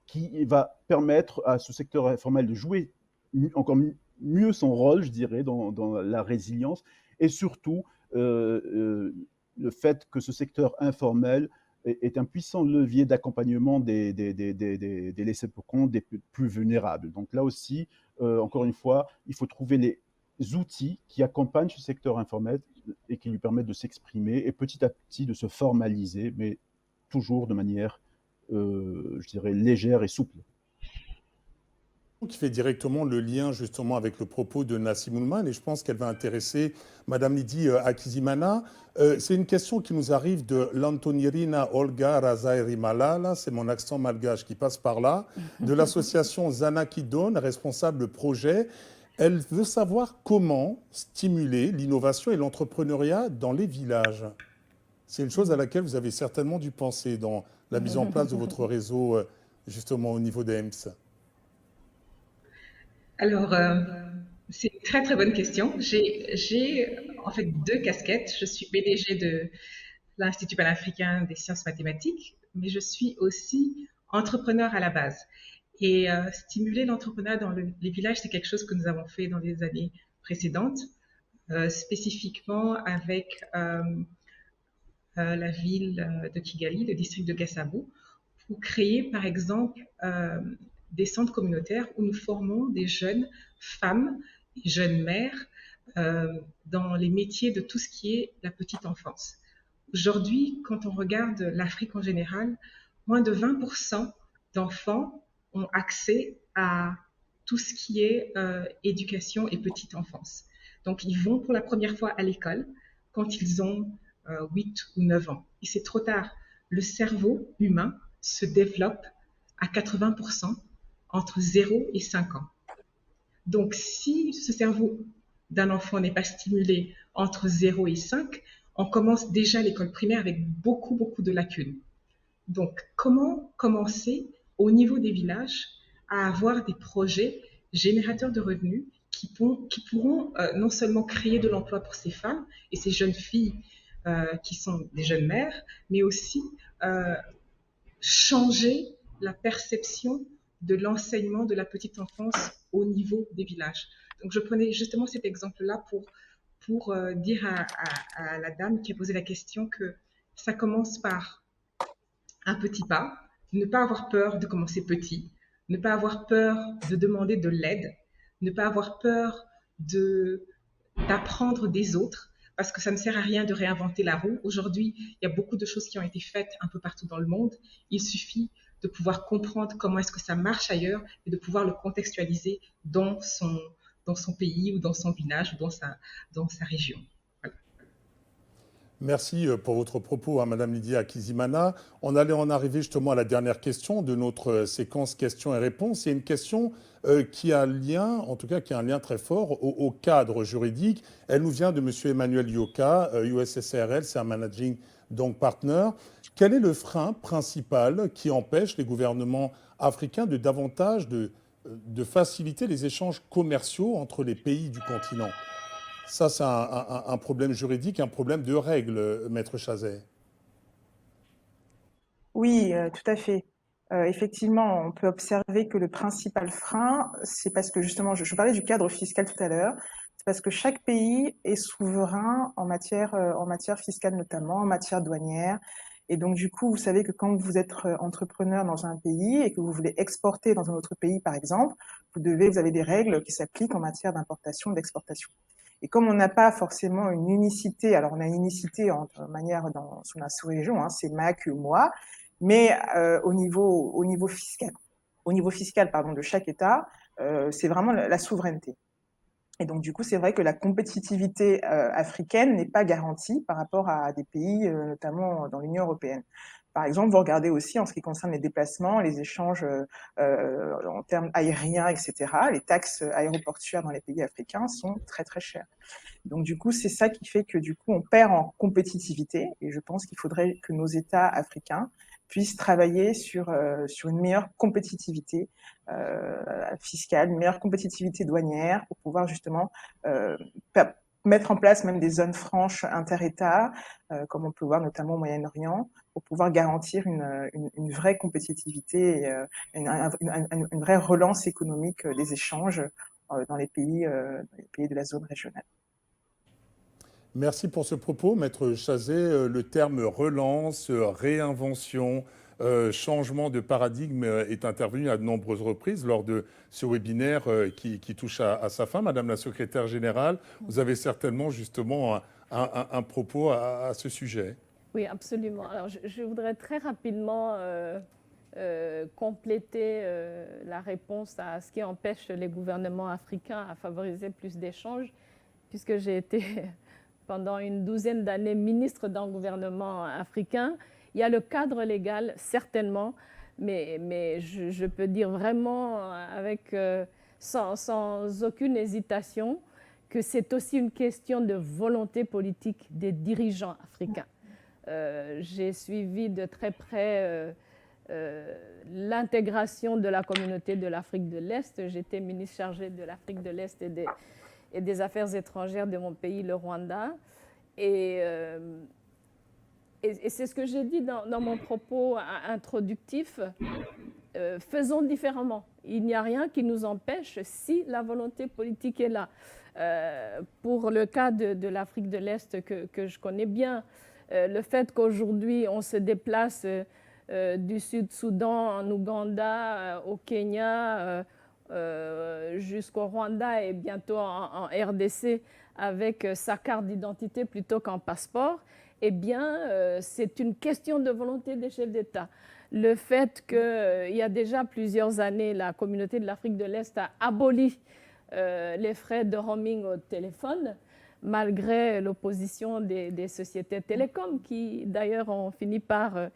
Speaker 5: qui va permettre à ce secteur informel de jouer encore mieux son rôle, je dirais, dans la résilience, et surtout le fait que ce secteur informel est un puissant levier d'accompagnement des laissés pour compte, des plus vulnérables. Donc là aussi, encore une fois, il faut trouver les outils qui accompagnent ce secteur informel et qui lui permettent de s'exprimer et petit à petit de se formaliser, mais toujours de manière, je dirais, légère et souple.
Speaker 1: Qui fait directement le lien justement avec le propos de Nassim Oulman, et je pense qu'elle va intéresser Madame Lydie Akizimana. C'est une question qui nous arrive de l'Antonirina Olga Razairi Malala, c'est mon accent malgache qui passe par là, de l'association Zanakidon, responsable projet. Elle veut savoir comment stimuler l'innovation et l'entrepreneuriat dans les villages. C'est une chose à laquelle vous avez certainement dû penser dans la mise en place de votre réseau justement au niveau des EMS.
Speaker 7: Alors, c'est une très très bonne question. J'ai en fait deux casquettes. Je suis PDG de l'Institut panafricain des sciences mathématiques, mais je suis aussi entrepreneur à la base. Et stimuler l'entrepreneuriat dans les villages, c'est quelque chose que nous avons fait dans les années précédentes, spécifiquement avec la ville de Kigali, le district de Gasabo, pour créer par exemple des centres communautaires où nous formons des jeunes femmes, des jeunes mères dans les métiers de tout ce qui est la petite enfance. Aujourd'hui, quand on regarde l'Afrique en général, moins de 20% d'enfants ont accès à tout ce qui est éducation et petite enfance. Donc, ils vont pour la première fois à l'école quand ils ont 8 ou 9 ans. Et c'est trop tard. Le cerveau humain se développe à 80% entre 0 et 5 ans. Donc, si ce cerveau d'un enfant n'est pas stimulé entre 0 et 5, on commence déjà l'école primaire avec beaucoup, beaucoup de lacunes. Donc, comment commencer au niveau des villages à avoir des projets générateurs de revenus qui pourront non seulement créer de l'emploi pour ces femmes et ces jeunes filles qui sont des jeunes mères, mais aussi changer la perception de l'enseignement de la petite enfance au niveau des villages. Donc, je prenais justement cet exemple-là pour dire à la dame qui a posé la question que ça commence par un petit pas, ne pas avoir peur de commencer petit, ne pas avoir peur de demander de l'aide, ne pas avoir peur d'apprendre des autres, parce que ça ne sert à rien de réinventer la roue. Aujourd'hui, il y a beaucoup de choses qui ont été faites un peu partout dans le monde. Il suffit de pouvoir comprendre comment est-ce que ça marche ailleurs et de pouvoir le contextualiser dans son pays ou dans son village ou dans sa région.
Speaker 1: Merci pour votre propos, hein, Madame Lydia Kizimana. On allait en arriver justement à la dernière question de notre séquence questions et réponses. Il y a une question qui a un lien, en tout cas qui a un lien très fort au cadre juridique. Elle nous vient de Monsieur Emmanuel Yoka, USSRL, c'est un managing donc partner. Quel est le frein principal qui empêche les gouvernements africains de davantage de faciliter les échanges commerciaux entre les pays du continent? Ça, c'est un problème juridique, un problème de règles, Maître Chazet.
Speaker 6: Oui, tout à fait. Effectivement, on peut observer que le principal frein, c'est parce que justement, je parlais du cadre fiscal tout à l'heure, c'est parce que chaque pays est souverain en matière fiscale notamment, en matière douanière. Et donc, du coup, vous savez que quand vous êtes entrepreneur dans un pays et que vous voulez exporter dans un autre pays, par exemple, vous avez des règles qui s'appliquent en matière d'importation et d'exportation. Et comme on n'a pas forcément une unicité, alors on a une unicité en manière sur la sous-région, hein, c'est MAC, moi, mais au niveau fiscal, de chaque État, c'est vraiment la souveraineté. Et donc, du coup, c'est vrai que la compétitivité africaine n'est pas garantie par rapport à des pays, notamment dans l'Union européenne. Par exemple, vous regardez aussi en ce qui concerne les déplacements, les échanges en termes aériens, etc. Les taxes aéroportuaires dans les pays africains sont très, très chères. Donc, du coup, c'est ça qui fait que, du coup, on perd en compétitivité. Et je pense qu'il faudrait que nos États africains puissent travailler sur une meilleure compétitivité fiscale, une meilleure compétitivité douanière pour pouvoir justement mettre en place même des zones franches inter-États, comme on peut voir notamment au Moyen-Orient, pour pouvoir garantir une vraie compétitivité et une vraie relance économique des échanges dans les pays de la zone régionale.
Speaker 1: Merci pour ce propos, Maître Chazet. Le terme relance, réinvention, changement de paradigme est intervenu à de nombreuses reprises lors de ce webinaire qui touche à sa fin. Madame la secrétaire générale, vous avez certainement justement un propos à ce sujet.
Speaker 2: Oui, absolument. Alors, je voudrais très rapidement compléter la réponse à ce qui empêche les gouvernements africains à favoriser plus d'échanges, puisque j'ai été pendant une douzaine d'années ministre d'un gouvernement africain. Il y a le cadre légal, certainement, mais je peux dire vraiment avec, sans aucune hésitation que c'est aussi une question de volonté politique des dirigeants africains. J'ai suivi de très près l'intégration de la communauté de l'Afrique de l'Est. J'étais ministre chargée de l'Afrique de l'Est et des Affaires étrangères de mon pays, le Rwanda. Et c'est ce que j'ai dit dans mon propos introductif. Faisons différemment. Il n'y a rien qui nous empêche si la volonté politique est là. Pour le cas de l'Afrique de l'Est que je connais bien, le fait qu'aujourd'hui on se déplace du Sud-Soudan en Ouganda, au Kenya, jusqu'au Rwanda et bientôt en RDC avec sa carte d'identité plutôt qu'un passeport, eh bien, c'est une question de volonté des chefs d'État. Le fait qu'il y a déjà plusieurs années, la communauté de l'Afrique de l'Est a aboli les frais de roaming au téléphone, malgré l'opposition des sociétés télécoms qui, d'ailleurs, ont fini par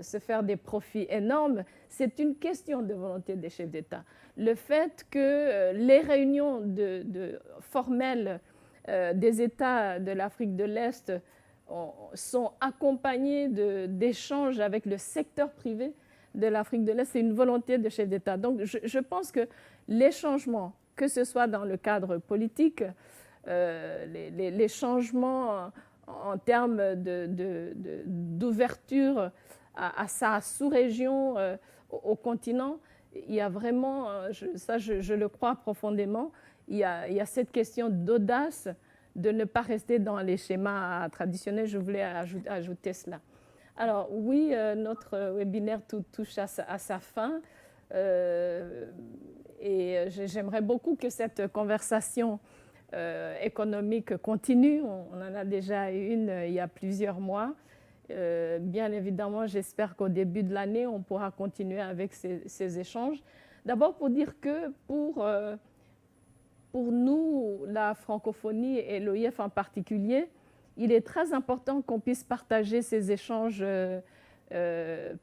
Speaker 2: se faire des profits énormes. C'est une question de volonté des chefs d'État. Le fait que les réunions formelles des États de l'Afrique de l'Est sont accompagnées d'échanges avec le secteur privé de l'Afrique de l'Est, c'est une volonté de chef d'État. Donc je pense que les changements, que ce soit dans le cadre politique, les changements en termes d'ouverture à sa sous-région, au continent, il y a vraiment, ça je le crois profondément, il y a cette question d'audace, de ne pas rester dans les schémas traditionnels. Je voulais ajouter cela. Alors oui, notre webinaire touche à sa fin et j'aimerais beaucoup que cette conversation économique continue. On en a déjà eu une il y a plusieurs mois. Bien évidemment, j'espère qu'au début de l'année, on pourra continuer avec ces échanges. D'abord pour dire que pour nous, la francophonie et l'OIF en particulier, il est très important qu'on puisse partager ces échanges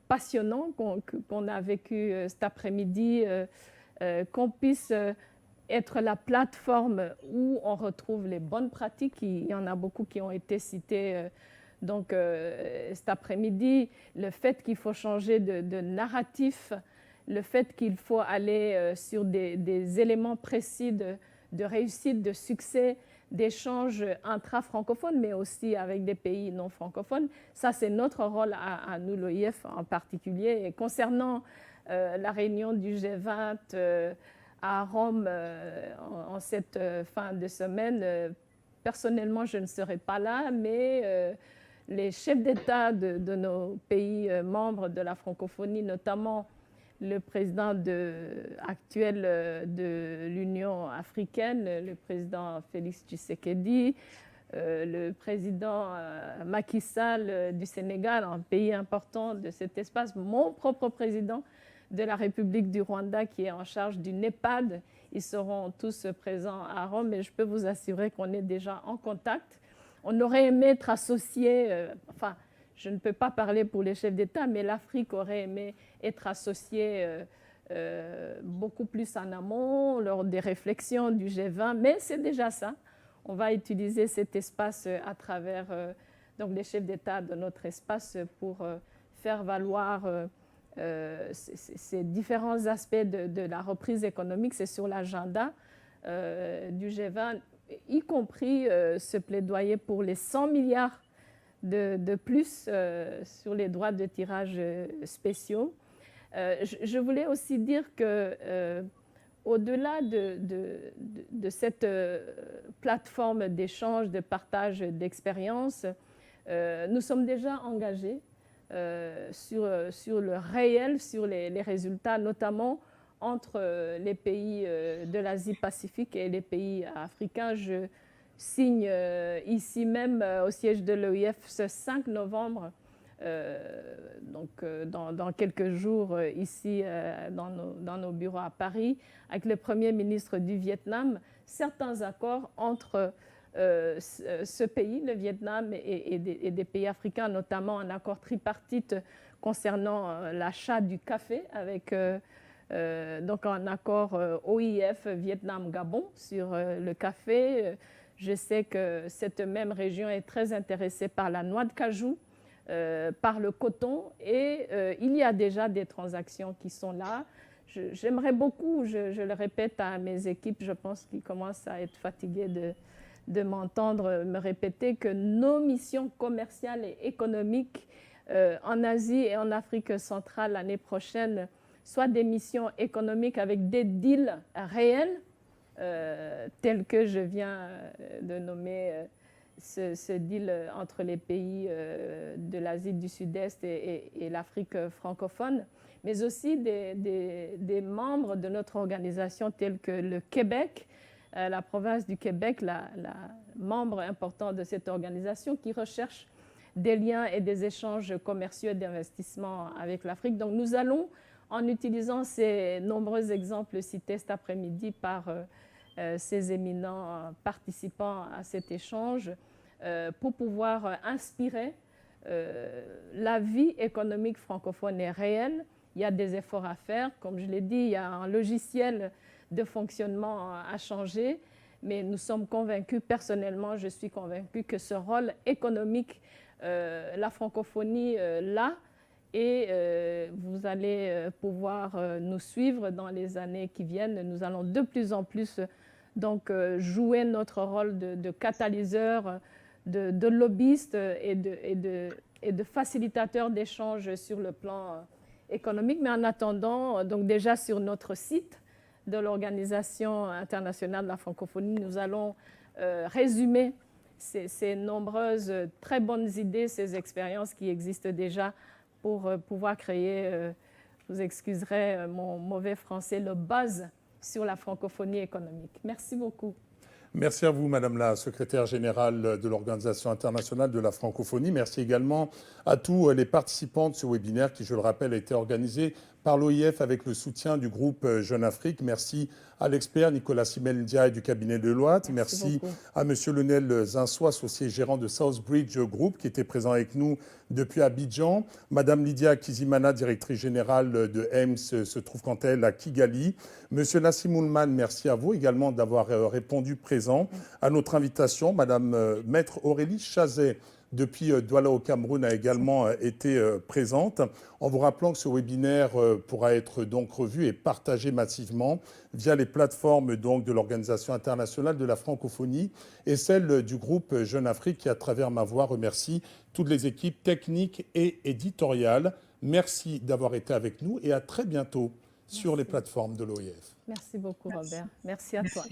Speaker 2: passionnants qu'on a vécu cet après-midi, qu'on puisse être la plateforme où on retrouve les bonnes pratiques. Il y en a beaucoup qui ont été citées donc, cet après-midi. Le fait qu'il faut changer de narratif, le fait qu'il faut aller sur des éléments précis de réussite, de succès, d'échanges intra-francophones, mais aussi avec des pays non francophones. Ça, c'est notre rôle à nous, l'OIF en particulier. Et concernant la réunion du G20 à Rome en cette fin de semaine, personnellement, je ne serai pas là, mais les chefs d'État de nos pays membres de la francophonie, notamment le président actuel de l'Union africaine, le président Félix Tshisekedi, le président Macky Sall du Sénégal, un pays important de cet espace, mon propre président de la République du Rwanda qui est en charge du NEPAD. Ils seront tous présents à Rome et je peux vous assurer qu'on est déjà en contact. On aurait aimé être associés, enfin, je ne peux pas parler pour les chefs d'État, mais l'Afrique aurait aimé être associée beaucoup plus en amont lors des réflexions du G20, mais c'est déjà ça. On va utiliser cet espace à travers donc les chefs d'État de notre espace pour faire valoir ces différents aspects de la reprise économique. C'est sur l'agenda du G20, y compris ce plaidoyer pour les 100 milliards de plus sur les droits de tirage spéciaux. Je voulais aussi dire que au-delà de cette plateforme d'échange, de partage d'expériences, nous sommes déjà engagés sur le réel, sur les résultats, notamment entre les pays de l'Asie-Pacifique et les pays africains. Je signe ici même au siège de l'OIF ce 5 novembre, donc dans quelques jours ici dans nos bureaux à Paris, avec le Premier ministre du Vietnam, certains accords entre ce pays, le Vietnam, et des pays africains, notamment un accord tripartite concernant l'achat du café avec donc un accord OIF Vietnam-Gabon sur le café. Je sais que cette même région est très intéressée par la noix de cajou, par le coton, et il y a déjà des transactions qui sont là. J'aimerais beaucoup, je le répète à mes équipes, je pense qu'ils commencent à être fatigués de m'entendre me répéter que nos missions commerciales et économiques en Asie et en Afrique centrale l'année prochaine soient des missions économiques avec des deals réels, tels que je viens de nommer ce deal entre les pays de l'Asie du Sud-Est et l'Afrique francophone, mais aussi des membres de notre organisation tels que le Québec, la province du Québec, la membre important de cette organisation qui recherche des liens et des échanges commerciaux et d'investissement avec l'Afrique. Donc nous allons, en utilisant ces nombreux exemples cités cet après-midi par ces éminents participants à cet échange, pour pouvoir inspirer la vie économique francophone est réelle. Il y a des efforts à faire. Comme je l'ai dit, il y a un logiciel de fonctionnement à changer. Mais nous sommes convaincus, personnellement, je suis convaincue que ce rôle économique, la francophonie l'a. Et vous allez pouvoir nous suivre dans les années qui viennent. Nous allons de plus en plus donc, jouer notre rôle de catalyseur, de lobbyiste et de facilitateur d'échanges sur le plan économique. Mais en attendant, donc déjà sur notre site de l'Organisation internationale de la francophonie, nous allons résumer ces nombreuses très bonnes idées, ces expériences qui existent déjà pour pouvoir créer, vous excuserez mon mauvais français, le buzz sur la francophonie économique. Merci beaucoup.
Speaker 1: Merci à vous, Madame la secrétaire générale de l'Organisation internationale de la francophonie. Merci également à tous les participants de ce webinaire qui, je le rappelle, a été organisé par l'OIF avec le soutien du groupe Jeune Afrique. Merci à l'expert Nicolas Simendia du cabinet Deloitte. Merci à Monsieur Lionel Zinso, associé gérant de Southbridge Group, qui était présent avec nous depuis Abidjan. Madame Lydia Kizimana, directrice générale de EMS, se trouve quant à elle à Kigali. Monsieur Nassim Oulman, merci à vous également d'avoir répondu présent à notre invitation. Madame Maître Aurélie Chazet, depuis Douala au Cameroun, a également été présente, en vous rappelant que ce webinaire pourra être donc revu et partagé massivement via les plateformes donc de l'Organisation internationale de la francophonie et celle du groupe Jeune Afrique qui, à travers ma voix, remercie toutes les équipes techniques et éditoriales. Merci d'avoir été avec nous et à très bientôt sur les plateformes de l'OIF.
Speaker 2: Merci beaucoup, Robert. Merci à toi.